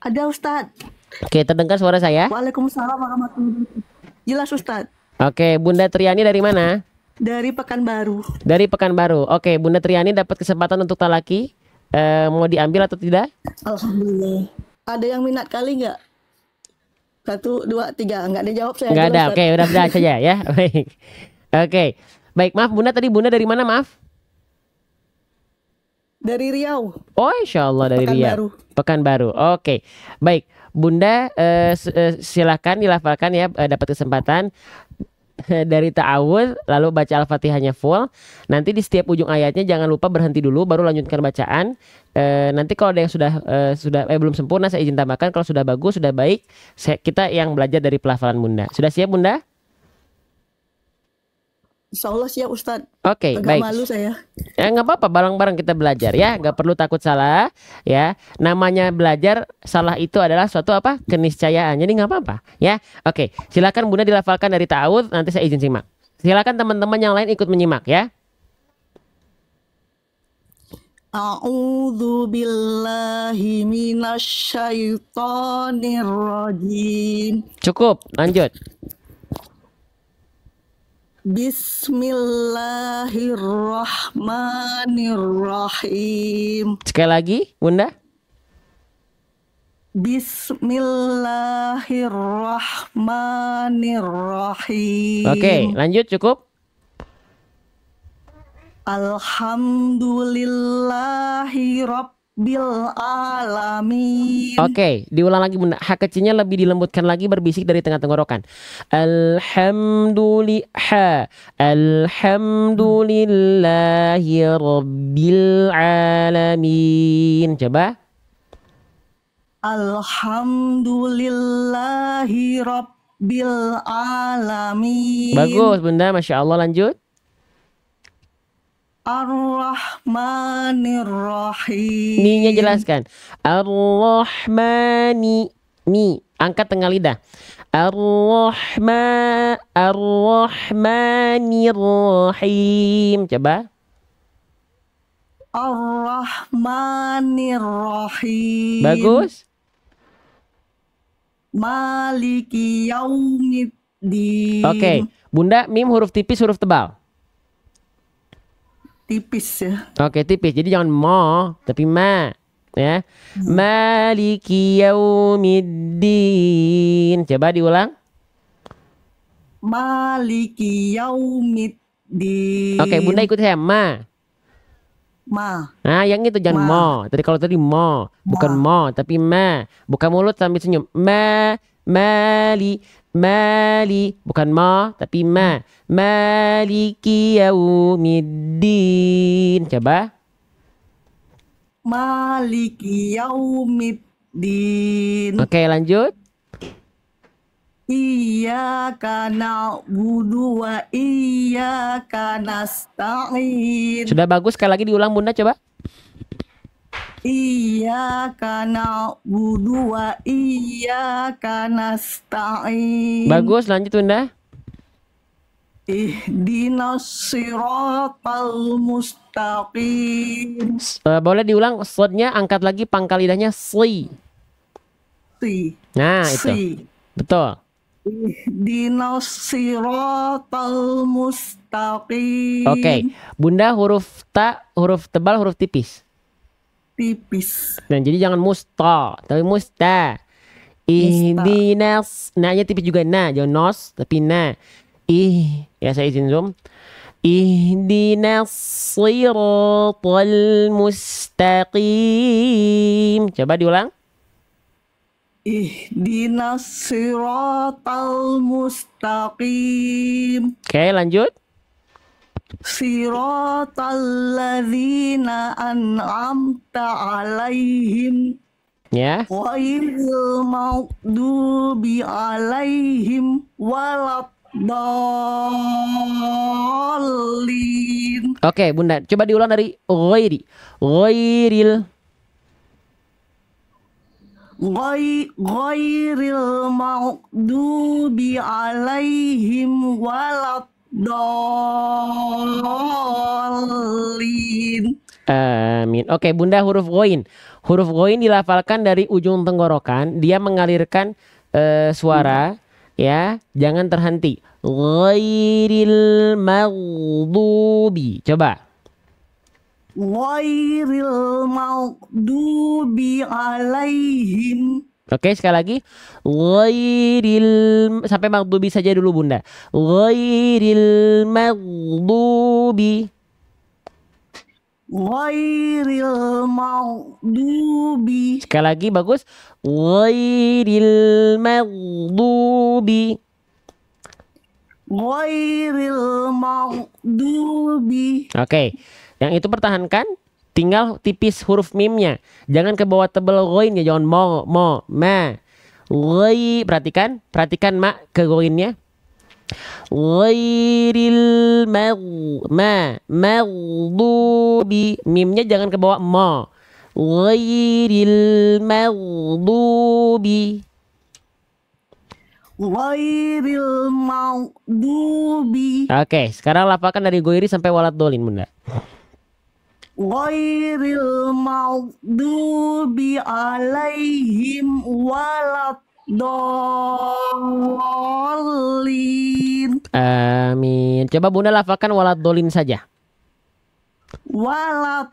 [SPEAKER 2] Ada Ustadz.
[SPEAKER 1] Oke, terdengar suara saya?
[SPEAKER 2] Waalaikumsalam warahmatullahi wabarakatuh. Jelas Ustadz.
[SPEAKER 1] Oke, Bunda Triani dari mana?
[SPEAKER 2] Dari Pekanbaru.
[SPEAKER 1] Dari Pekanbaru. Oke, Bunda Triani dapat kesempatan untuk talaki. Mau diambil atau tidak?
[SPEAKER 2] Alhamdulillah. Ada yang minat kali nggak? 1, 2, 3. Nggak dijawab saya.
[SPEAKER 1] Nggak ada.
[SPEAKER 2] Ustadz.
[SPEAKER 1] Oke, udah saja ya. Baik. Oke. Baik, maaf Bunda, tadi Bunda dari mana, maaf?
[SPEAKER 2] Dari Riau.
[SPEAKER 1] Oh, insya Allah dari Riau. Pekanbaru. Oke. Baik, Bunda silakan dilafalkan ya, dapat kesempatan dari ta'awudz lalu baca Al-Fatihahnya full. Nanti di setiap ujung ayatnya jangan lupa berhenti dulu baru lanjutkan bacaan. Nanti kalau ada yang sudah belum sempurna saya izin tambahkan, kalau sudah bagus, sudah baik, kita yang belajar dari pelafalan Bunda. Sudah siap Bunda?
[SPEAKER 2] Insya Allah siap Ustadz.
[SPEAKER 1] Oke,
[SPEAKER 2] Agak
[SPEAKER 1] baik.
[SPEAKER 2] malu saya.
[SPEAKER 1] Nggak apa-apa, bareng-bareng kita belajar ya, nggak perlu takut salah ya. Namanya belajar, salah itu adalah suatu apa? Keniscayaan. Jadi nggak apa-apa ya. Oke, silakan Bunda dilafalkan dari ta'awudz, nanti saya izin simak. Silakan teman-teman yang lain ikut menyimak ya.
[SPEAKER 2] A'udzu billahi minasyaitonir rajim.
[SPEAKER 1] Cukup, lanjut.
[SPEAKER 2] Bismillahirrahmanirrahim.
[SPEAKER 1] Sekali lagi, Bunda.
[SPEAKER 2] Bismillahirrahmanirrahim.
[SPEAKER 1] Oke, lanjut, cukup.
[SPEAKER 2] Alhamdulillahi rabbil alamin.
[SPEAKER 1] Oke, diulang lagi Bunda. H kecilnya lebih dilembutkan lagi, berbisik dari tengah tenggorokan. Alhamdulillahi rabbil alamin. Coba.
[SPEAKER 2] Alhamdulillahi rabbil alamin.
[SPEAKER 1] Bagus Bunda, Masya Allah, lanjut.
[SPEAKER 2] Ar-Rahmanir-Rahim.
[SPEAKER 1] Ni-nya jelaskan. Ar-Rahmani. Ni, angkat tengah lidah. Ar-Rahmanir-Rahim. Coba.
[SPEAKER 2] Ar-Rahmanir-Rahim.
[SPEAKER 1] Bagus.
[SPEAKER 2] Maliki yaumiddin.
[SPEAKER 1] Oke, Bunda, mim huruf tipis, huruf tebal.
[SPEAKER 2] Tipis ya.
[SPEAKER 1] Oke, tipis. Jadi jangan mo, tapi ma, ya. Maliki yaumiddin. Coba diulang.
[SPEAKER 2] Maliki yaumiddin.
[SPEAKER 1] Oke, Bunda ikut saya, ma.
[SPEAKER 2] Ma.
[SPEAKER 1] Nah, yang itu jangan
[SPEAKER 2] Ma.
[SPEAKER 1] mo. Tadi kalau tadi mo, bukan mo, tapi ma. Buka mulut sambil senyum. Mali, bukan ma, tapi ma. Maliki yaumiddin. Coba.
[SPEAKER 2] Maliki yaumiddin.
[SPEAKER 1] Oke, lanjut.
[SPEAKER 2] Iyyaka na'budu wa iyyaka nasta'in.
[SPEAKER 1] Sudah bagus, sekali lagi diulang Bunda, coba.
[SPEAKER 2] Iyyaka na'budu wa iyyaka nasta'in.
[SPEAKER 1] Bagus, lanjut Bunda.
[SPEAKER 2] Ihdinas siratal mustaqim.
[SPEAKER 1] Boleh diulang, slotnya angkat lagi pangkal lidahnya, sli. Nah, itu.
[SPEAKER 2] Si.
[SPEAKER 1] Betul.
[SPEAKER 2] Ihdinas siratal mustaqim.
[SPEAKER 1] Oke, Bunda huruf ta, huruf tebal, huruf tipis.
[SPEAKER 2] Tipis.
[SPEAKER 1] Nah, jadi jangan musta, tapi musta. Ihdinas, na-nya tipis juga, na, jangan nos, tapi na. Ya saya izin zoom. Ihdinas siratal mustaqim. Coba diulang.
[SPEAKER 2] Ihdinas siratal mustaqim.
[SPEAKER 1] Oke, lanjut.
[SPEAKER 2] Siratal ladzina an'amta alaihim.
[SPEAKER 1] Ya.
[SPEAKER 2] Ghairil maghdubi alaihim waladdallin.
[SPEAKER 1] Oke, Bunda, coba diulang dari ghairi. Ghairil.
[SPEAKER 2] Ghairil maghdubi alaihim waladdallin.
[SPEAKER 1] Amin. Oke, Bunda huruf ghoin. Huruf ghoin dilafalkan dari ujung tenggorokan, dia mengalirkan suara, ya, jangan terhenti. Ghairil maghdubi. Coba.
[SPEAKER 2] Ghairil maghdubi alaihim.
[SPEAKER 1] Oke, sekali lagi. Ghairil, sampai maghdubi saja dulu Bunda. Ghairil maghdubi.
[SPEAKER 2] Ghairil maghdubi.
[SPEAKER 1] Sekali lagi, bagus. Ghairil maghdubi.
[SPEAKER 2] Ghairil maghdubi.
[SPEAKER 1] Oke, yang itu pertahankan. Tinggal tipis huruf mimnya. Jangan ke bawah tebel ghoinnya. Jangan mo, ma. Ghoi, perhatikan ma ke ghoinnya. Ghairil maghdubi. Mimnya jangan ke bawah mo. Ghairil maghdubi.
[SPEAKER 2] Ghairil maghdubi.
[SPEAKER 1] Oke, sekarang lafalkan dari ghairi sampai walad dolin Bunda.
[SPEAKER 2] ghairil maghdubi alaihim waladdallin.
[SPEAKER 1] Amin. Coba Bunda lafalkan waladdolin saja.
[SPEAKER 2] Waladdallin.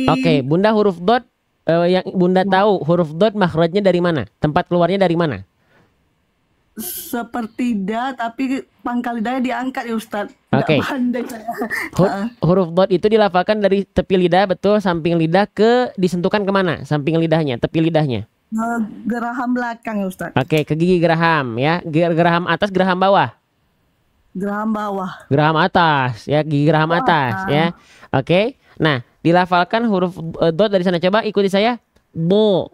[SPEAKER 1] Oke, Bunda huruf dot yang Bunda tahu huruf dot makhrajnya dari mana? Tempat keluarnya dari mana?
[SPEAKER 2] Seperti da, tapi pangkal lidahnya diangkat ya Ustadz.
[SPEAKER 1] Oke.
[SPEAKER 2] Nggak pandai saya.
[SPEAKER 1] Huruf dot itu dilafalkan dari tepi lidah, betul, samping lidah ke disentuhkan kemana? Samping lidahnya, tepi lidahnya.
[SPEAKER 2] Geraham belakang ya Ustadz.
[SPEAKER 1] Oke, ke gigi geraham ya. Geraham atas, geraham bawah.
[SPEAKER 2] Geraham bawah.
[SPEAKER 1] Geraham atas ya, gigi geraham atas ya. Oke. Nah, dilafalkan huruf dot dari sana. Coba ikuti saya. Bo.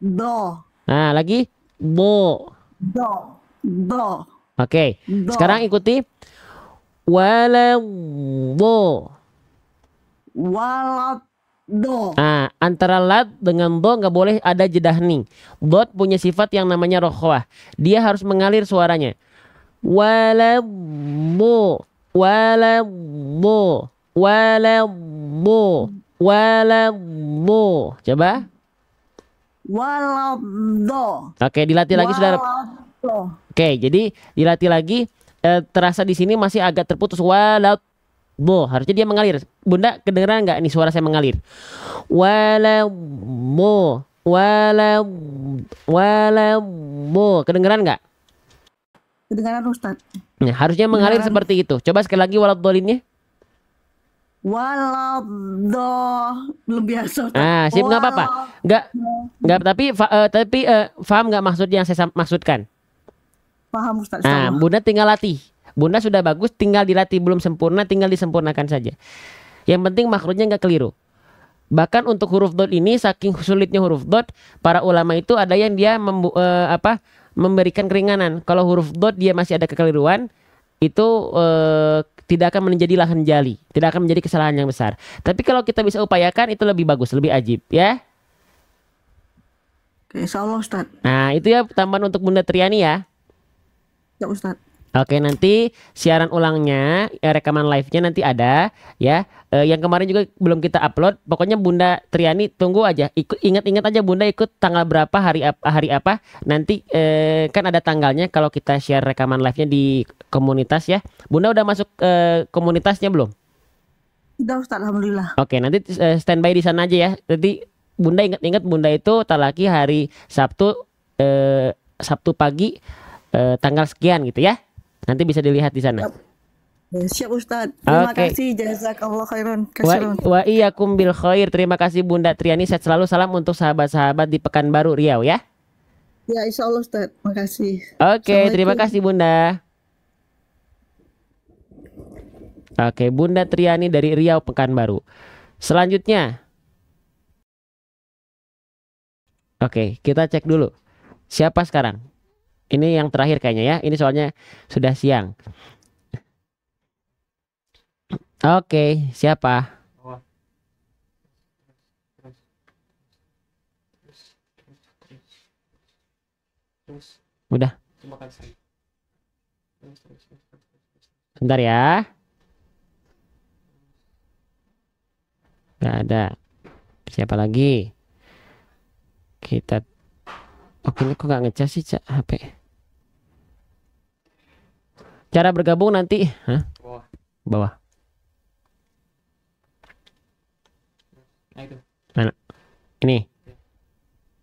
[SPEAKER 2] Do.
[SPEAKER 1] Nah, lagi bo.
[SPEAKER 2] Do. Do.
[SPEAKER 1] Oke.
[SPEAKER 2] Do.
[SPEAKER 1] Sekarang ikuti waladdo.
[SPEAKER 2] Waladdo.
[SPEAKER 1] Nah, antara lat dengan do nggak boleh ada jeda hening. Dot punya sifat yang namanya rokhwah. Dia harus mengalir suaranya. Waladdo. Waladdo. Waladdo. Waladdo. Coba.
[SPEAKER 2] Waladdo.
[SPEAKER 1] Oke, dilatih lagi sudah.
[SPEAKER 2] Waladdo.
[SPEAKER 1] Oke, jadi dilatih lagi. Terasa di sini masih agak terputus. Waladdo. Harusnya dia mengalir. Bunda kedengeran nggak nih suara saya mengalir? Waladdo. Waladdo. Kedengeran nggak?
[SPEAKER 2] Kedengaran Ustadz.
[SPEAKER 1] Nah, harusnya mengalir
[SPEAKER 2] Kedengaran.
[SPEAKER 1] seperti itu. Coba sekali lagi waladdolinnya.
[SPEAKER 2] Waladdo. Belum biasa Ustadz.
[SPEAKER 1] Ah, sip, nggak apa-apa. Nggak, tapi paham nggak maksud yang saya maksudkan?
[SPEAKER 2] Paham Ustadz.
[SPEAKER 1] Nah,
[SPEAKER 2] Insyaallah.
[SPEAKER 1] Bunda tinggal latih. Bunda sudah bagus, tinggal dilatih. Belum sempurna, tinggal disempurnakan saja. Yang penting makhrajnya nggak keliru. Bahkan untuk huruf dot ini, saking sulitnya huruf dot, para ulama itu ada yang dia memberikan keringanan. Kalau huruf dot dia masih ada kekeliruan, itu tidak akan menjadi lahan jali, tidak akan menjadi kesalahan yang besar. Tapi kalau kita bisa upayakan, itu lebih bagus, lebih ajib ya.
[SPEAKER 2] Oke, Insyaallah Ustadz.
[SPEAKER 1] Nah, itu ya tambahan untuk Bunda Triani ya.
[SPEAKER 2] Ya Ustadz.
[SPEAKER 1] Oke, nanti siaran ulangnya, rekaman live-nya nanti ada ya. Yang kemarin juga belum kita upload. Pokoknya Bunda Triani tunggu aja. Ingat-ingat aja Bunda ikut tanggal berapa, hari apa. Nanti kan ada tanggalnya kalau kita share rekaman live-nya di komunitas ya. Bunda udah masuk komunitasnya belum?
[SPEAKER 2] Udah Ustadz, alhamdulillah.
[SPEAKER 1] Oke, nanti standby di sana aja ya. Jadi Bunda ingat-ingat Bunda itu talaki hari Sabtu pagi tanggal sekian gitu ya. Nanti bisa dilihat di sana.
[SPEAKER 2] Siap Ustadz. Terima
[SPEAKER 1] Oke.
[SPEAKER 2] kasih. Jazakallah khairan.
[SPEAKER 1] Wa iyyakum bil khair. Terima kasih Bunda Triani. Sehat selalu. Salam untuk sahabat-sahabat di Pekanbaru Riau ya.
[SPEAKER 2] Ya Insyaallah Ustadz. Makasih.
[SPEAKER 1] Oke, terima
[SPEAKER 2] Assalamualaikum.
[SPEAKER 1] kasih Bunda. Oke, Bunda Triani dari Riau Pekanbaru. Selanjutnya. Oke, kita cek dulu. Siapa sekarang? Ini yang terakhir kayaknya ya. Ini soalnya sudah siang. Oke, siapa? Udah. Bentar ya. Gak ada. Siapa lagi? Kita. Oke, ini kok gak ngecas sih HP. Cara bergabung nanti. Hah? Bawah. Mana? Ini.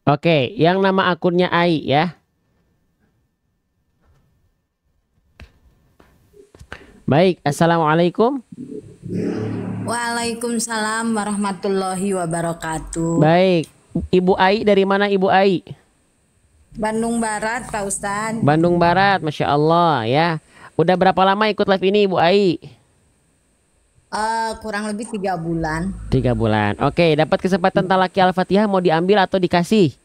[SPEAKER 1] Oke, yang nama akunnya Ai ya. Baik, assalamualaikum.
[SPEAKER 3] Waalaikumsalam warahmatullahi wabarakatuh.
[SPEAKER 1] Baik, Ibu Ai dari mana Ibu Ai?
[SPEAKER 3] Bandung Barat, Pak Ustadz.
[SPEAKER 1] Bandung Barat, Masya Allah ya. Udah berapa lama ikut live ini Ibu Ai?
[SPEAKER 3] Kurang lebih 3 bulan.
[SPEAKER 1] 3 bulan. Oke, dapat kesempatan talaki Al-Fatihah mau diambil atau dikasih?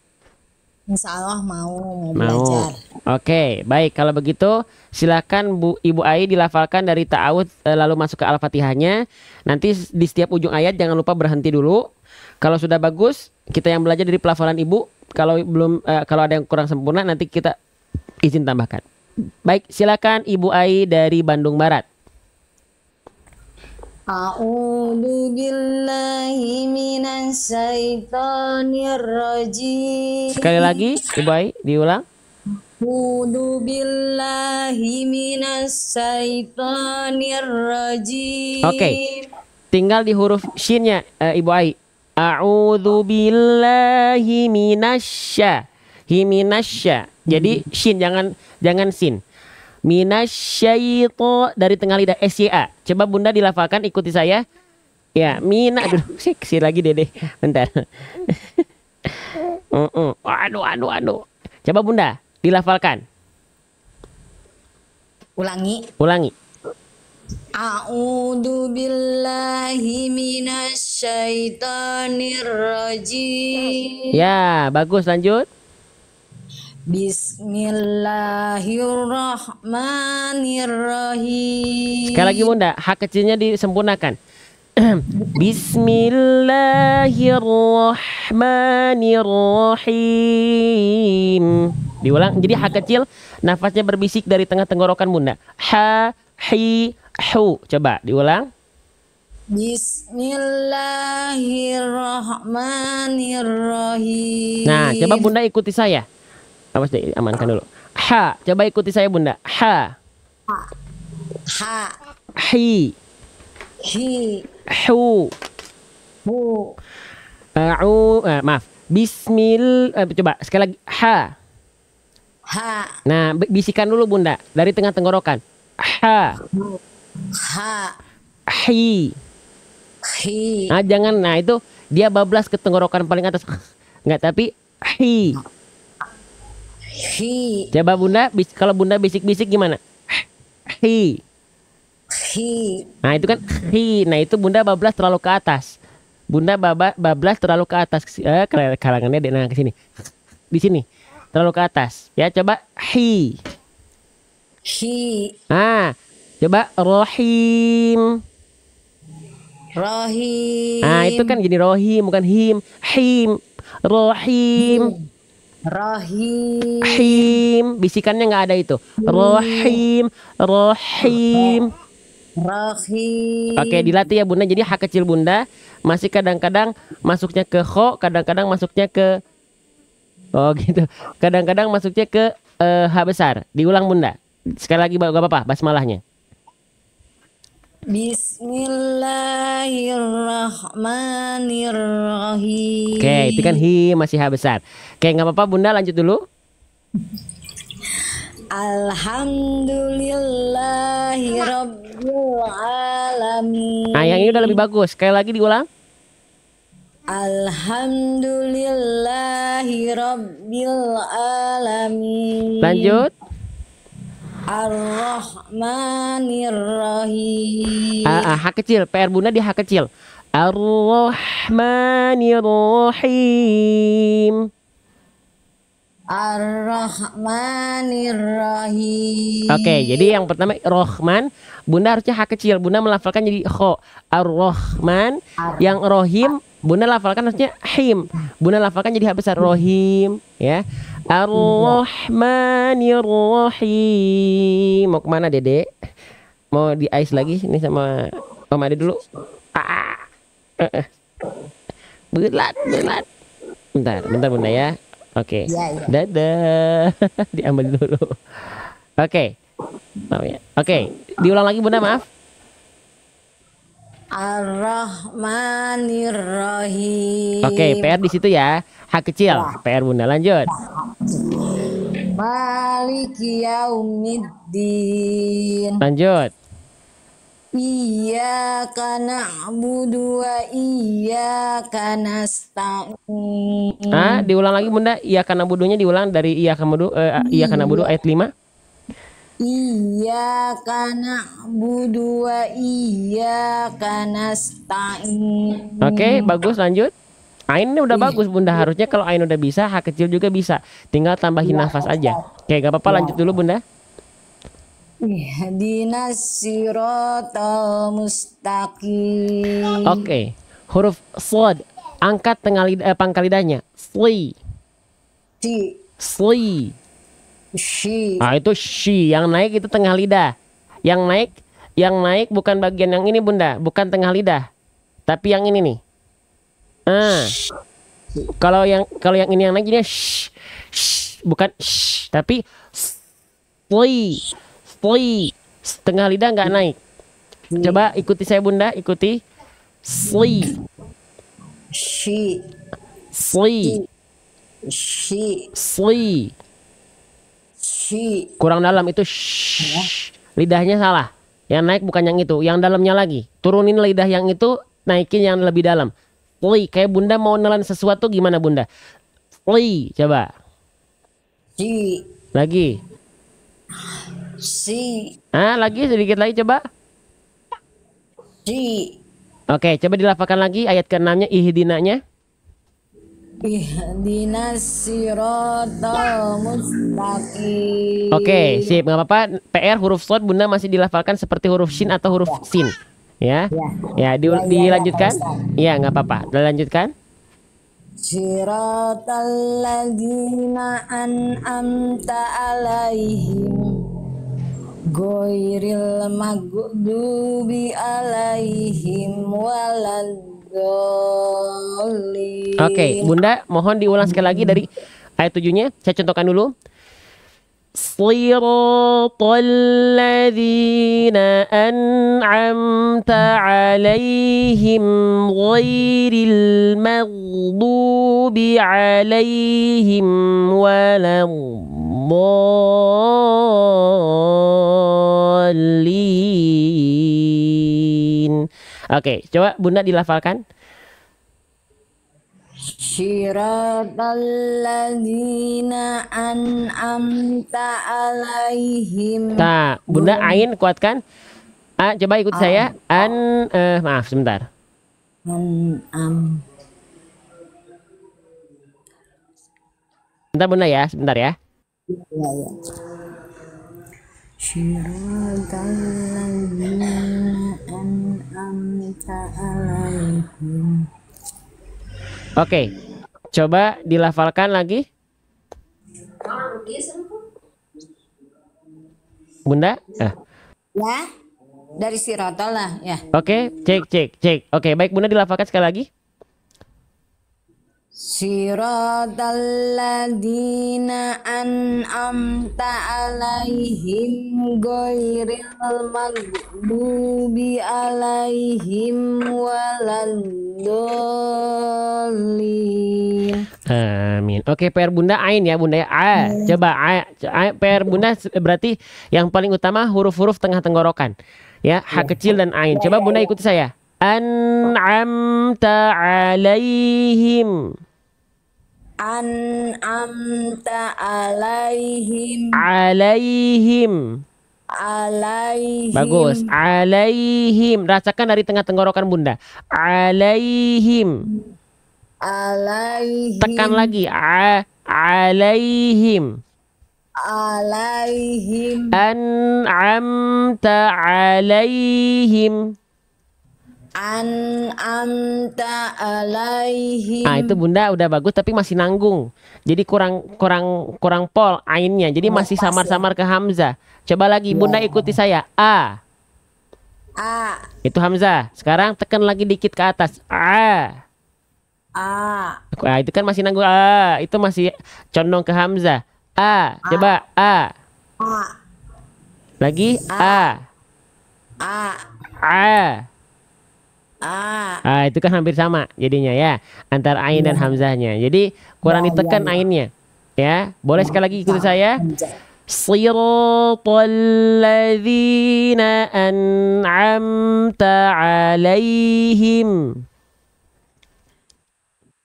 [SPEAKER 3] Insya Allah mau
[SPEAKER 1] Mau.
[SPEAKER 3] belajar.
[SPEAKER 1] Oke, baik. Kalau begitu silakan Ibu Ai dilafalkan dari ta'awudz lalu masuk ke Al-Fatihahnya. Nanti di setiap ujung ayat jangan lupa berhenti dulu. Kalau sudah bagus, kita yang belajar dari pelafalan Ibu. Kalau belum kalau ada yang kurang sempurna nanti kita izin tambahkan. Baik, silakan Ibu Ai dari Bandung Barat.
[SPEAKER 3] A'udzu billahi minasyaitonir rajim.
[SPEAKER 1] Sekali lagi, Ibu Ai, diulang.
[SPEAKER 3] A'udzu billahi minasyaitonir rajim.
[SPEAKER 1] Oke. Tinggal di huruf shinnya, Ibu Ai. A'udzu billahi minasya. Himinasya. Jadi shin, jangan sin. Minasyaito dari tengah lidah, SYA. Coba Bunda dilafalkan, ikuti saya. Ya, aduh, seksi lagi Dede. Bentar. Aduh. Coba Bunda dilafalkan. Ulangi.
[SPEAKER 3] A'udzu billahi minasyaitonir rajim.
[SPEAKER 1] Ya, bagus, lanjut.
[SPEAKER 3] Bismillahirrahmanirrahim.
[SPEAKER 1] Sekali lagi Bunda, hak kecilnya disempurnakan. Bismillahirrahmanirrahim. Diulang, jadi hak kecil nafasnya berbisik dari tengah tenggorokan Bunda. Ha, hi, hu. Coba diulang.
[SPEAKER 3] Bismillahirrahmanirrahim.
[SPEAKER 1] Nah, coba Bunda ikuti saya. Awas deh, amankan dulu. Ha, coba ikuti saya Bunda. Ha.
[SPEAKER 3] Ha.
[SPEAKER 1] Hi.
[SPEAKER 3] Hi.
[SPEAKER 1] Hu.
[SPEAKER 3] Hu.
[SPEAKER 1] Maaf. Coba sekali lagi. Ha.
[SPEAKER 3] Ha.
[SPEAKER 1] Nah, bisikan dulu Bunda dari tengah tenggorokan. Ha.
[SPEAKER 3] Ha.
[SPEAKER 1] Hi.
[SPEAKER 3] Hi.
[SPEAKER 1] Nah, jangan. Nah, itu dia bablas ke tenggorokan paling atas. Enggak, tapi hi.
[SPEAKER 3] Hi.
[SPEAKER 1] Coba Bunda, kalau Bunda bisik-bisik gimana? Hi.
[SPEAKER 3] Hi.
[SPEAKER 1] Nah, itu kan hi. Nah, itu Bunda bablas terlalu ke atas. Bunda bablas terlalu ke atas. Kalangannya di ke sini. Di sini. Terlalu ke atas. Ya, coba hi.
[SPEAKER 3] Hi.
[SPEAKER 1] Ah, coba rohim.
[SPEAKER 3] Rohim.
[SPEAKER 1] Ah, itu kan jadi rohim, bukan him. Him. Rohim.
[SPEAKER 3] Rohim.
[SPEAKER 1] Him. Bisikannya nggak ada itu. Rohim. Rohim.
[SPEAKER 3] Rohim.
[SPEAKER 1] Oke, dilatih ya Bunda. Jadi hak kecil Bunda masih kadang-kadang masuknya ke kho, kadang-kadang masuknya ke gitu. Kadang-kadang masuknya ke H besar. Diulang Bunda. Sekali lagi gak apa-apa basmalahnya.
[SPEAKER 3] Bismillahirrahmanirrahim.
[SPEAKER 1] Oke, itu kan hi masih H besar. Oke, nggak apa-apa Bunda, lanjut dulu.
[SPEAKER 3] Alhamdulillahirabbil alamin.
[SPEAKER 1] Nah, yang ini udah lebih bagus. Sekali lagi diulang.
[SPEAKER 3] Alhamdulillahirabbil alamin.
[SPEAKER 1] Lanjut.
[SPEAKER 3] Ar-Rahmanir-Rahim.
[SPEAKER 1] Hak kecil, PR Bunda di hak kecil. Ar-Rahmanir-Rahim.
[SPEAKER 3] Ar-Rahmanir-Rahim.
[SPEAKER 1] Oke, jadi yang pertama Rohman, Bunda harusnya hak kecil. Bunda melafalkan jadi kho. Ar-Rahman. Yang Rohim, Bunda lafalkan harusnya him. Bunda lafalkan jadi hak besar. Rohim, ya. Ar-Rahmanir-Rahim. Mau kemana Dede? Mau di ice lagi? Ini sama Om Ade dulu. Belat. Bentar Bunda ya. Oke.
[SPEAKER 3] Ya.
[SPEAKER 1] Dadah. Diambil dulu. Oke. Oke. Diulang lagi Bunda, maaf.
[SPEAKER 3] Ar-Rahmanir-Rahim.
[SPEAKER 1] Oke, PR di situ ya. Hak kecil. PR Bunda, lanjut.
[SPEAKER 3] Maliki yaumiddin.
[SPEAKER 1] Lanjut.
[SPEAKER 3] Iyyaka na'budu wa iyyaka nasta'in.
[SPEAKER 1] Diulang lagi Bunda. Iya karena budunya diulang dari iya kamudu ayat 5.
[SPEAKER 3] Iyyaka na'budu wa iyyaka nasta'in.
[SPEAKER 1] Oke, bagus, lanjut. Ain ini udah bagus Bunda. Harusnya kalau Ain udah bisa, hak kecil juga bisa. Tinggal tambahin nafas aja. Oke, gak apa-apa, lanjut dulu Bunda.
[SPEAKER 3] Ihdinas siratal mustaqim.
[SPEAKER 1] Oke, huruf shad, angkat pangkal lidahnya. Sli.
[SPEAKER 3] Ti.
[SPEAKER 1] Sli.
[SPEAKER 3] Shi.
[SPEAKER 1] Ah, itu shi. Yang naik itu tengah lidah. Yang naik bukan bagian yang ini Bunda, bukan tengah lidah. Tapi yang ini nih. Ah. Kalau yang ini yang naik jadinya sh, bukan sh, tapi sli. Tengah lidah nggak naik. Coba ikuti saya Bunda, ikuti. Sli.
[SPEAKER 3] Shi.
[SPEAKER 1] Sli.
[SPEAKER 3] Shi.
[SPEAKER 1] Sli.
[SPEAKER 3] Shi.
[SPEAKER 1] Kurang dalam itu sh. Lidahnya salah. Yang naik bukan yang itu, yang dalamnya lagi. Turunin lidah yang itu, naikin yang lebih dalam. Sli. Kayak Bunda mau nelan sesuatu gimana Bunda? Sli. Coba.
[SPEAKER 3] Si.
[SPEAKER 1] Lagi.
[SPEAKER 3] Si.
[SPEAKER 1] Ah, lagi sedikit lagi coba.
[SPEAKER 3] Si.
[SPEAKER 1] Oke, coba dilafalkan lagi ayat ke-6-nya ihdinanya.
[SPEAKER 3] Ihdinas siratal mustaqim.
[SPEAKER 1] Oke, sip, nggak apa-apa. PR huruf shad Bunda masih dilafalkan seperti huruf shin atau huruf sin. Ya. Ya, dilanjutkan. Iya, nggak apa-apa. Dilanjutkan.
[SPEAKER 3] Siratal ladzina an'amta alaihim ghairil maghdubi alaihim waladdallin.
[SPEAKER 1] Oke, Bunda mohon diulang sekali lagi dari ayat 7-nya. Saya contohkan dulu. Siratal ladzina an'amta alaihim ghairil maghdubi alaihim waladdallin. Oke, coba Bunda dilafalkan.
[SPEAKER 3] Siratal ladzina an'amta alaihim.
[SPEAKER 1] Nah, Bunda ain kuatkan. Ah, coba ikut saya. Maaf sebentar.
[SPEAKER 3] An'am.
[SPEAKER 1] Bentar Bunda ya, sebentar ya.
[SPEAKER 3] Ya, ya. Siratal ladzina an'amta alaihim.
[SPEAKER 1] Oke, coba dilafalkan lagi. Bunda?
[SPEAKER 3] Ya, dari siratal lah ya.
[SPEAKER 1] Oke, cek. Oke, baik Bunda dilafalkan sekali lagi.
[SPEAKER 3] Siratal ladzina an'amta alaihim ghairil maghdubi alaihim waladdallin.
[SPEAKER 1] Amin. Oke, PR Bunda ain ya Bunda ya. Coba PR Bunda berarti yang paling utama huruf-huruf tengah tenggorokan. Ya, H kecil dan ain. Coba Bunda ikuti saya. An'amta alaihim.
[SPEAKER 3] An'amta alaihim.
[SPEAKER 1] Alaihim. Bagus. Alaihim. Rasakan dari tengah tenggorokan Bunda. Alaihim.
[SPEAKER 3] Alaihim.
[SPEAKER 1] Tekan lagi. Alaihim.
[SPEAKER 3] Alaihim.
[SPEAKER 1] An'amta alaihim.
[SPEAKER 3] An'amta alaihim.
[SPEAKER 1] Ah, itu Bunda udah bagus tapi masih nanggung. Jadi kurang pol ainnya. Jadi masih samar-samar ke hamzah. Coba lagi Bunda ikuti saya. A. Itu hamzah. Sekarang tekan lagi dikit ke atas. A. Itu kan masih nanggung. Itu masih condong ke hamzah. A. Coba A. Lagi A. Itu kan hampir sama jadinya ya antara ain dan hamzahnya. Jadi kurang ditekan ainnya. Ya, boleh sekali lagi ikuti saya. Siratal ladzina an'amta alaihim.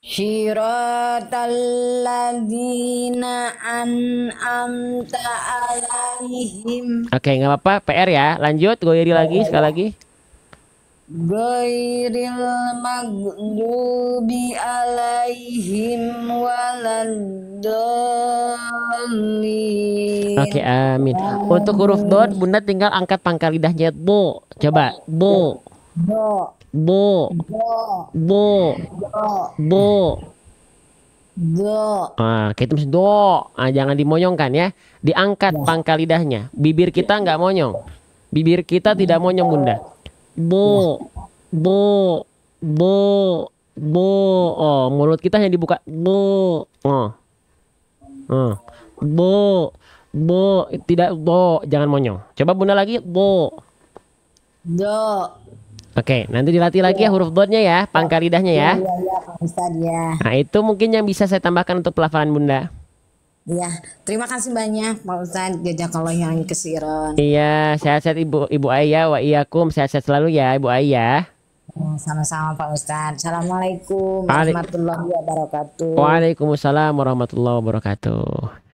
[SPEAKER 3] Siratal ladzina an'amta alaihim.
[SPEAKER 1] Oke, nggak apa-apa. PR ya. Lanjut, goiri lagi sekali lagi.
[SPEAKER 3] Ghairil maghdubi alaihim waladdallin.
[SPEAKER 1] Oke, amin. Untuk huruf dot, Bunda tinggal angkat pangkal lidahnya. Bo. Coba. Bo.
[SPEAKER 3] Bo.
[SPEAKER 1] Bo.
[SPEAKER 3] Bo.
[SPEAKER 1] Bo.
[SPEAKER 3] Bo.
[SPEAKER 1] Bo.
[SPEAKER 3] Do.
[SPEAKER 1] Ah, kita mesti do. Ah, jangan dimonyongkan ya. Diangkat
[SPEAKER 3] Ya.
[SPEAKER 1] pangkal lidahnya. Bibir kita nggak monyong. Bibir kita tidak monyong, Bunda.
[SPEAKER 3] Ya.
[SPEAKER 1] Bo, bo, bo, bo. Oh, mulut kita hanya dibuka. Bo. Oh, oh. Bo, bo. Tidak bo. Jangan monyong. Coba Bunda lagi. Bo.
[SPEAKER 3] Do.
[SPEAKER 1] Oke, nanti dilatih lagi ya huruf dotnya ya, pangkal lidahnya ya.
[SPEAKER 3] Ya, Pak Ustadz ya.
[SPEAKER 1] Nah, itu mungkin yang bisa saya tambahkan untuk pelafalan Bunda.
[SPEAKER 3] Ya, terima kasih banyak Pak Ustadz. Jazakallah yang kesiron.
[SPEAKER 1] Iya, sehat-sehat Ibu Ayah wa iyyakum, sehat-sehat selalu ya Ibu Ayah.
[SPEAKER 3] Sama-sama Pak Ustadz. Assalamualaikum
[SPEAKER 1] Waalaikumsalam.
[SPEAKER 3] warahmatullahi wabarakatuh.
[SPEAKER 1] Waalaikumsalam warahmatullahi wabarakatuh.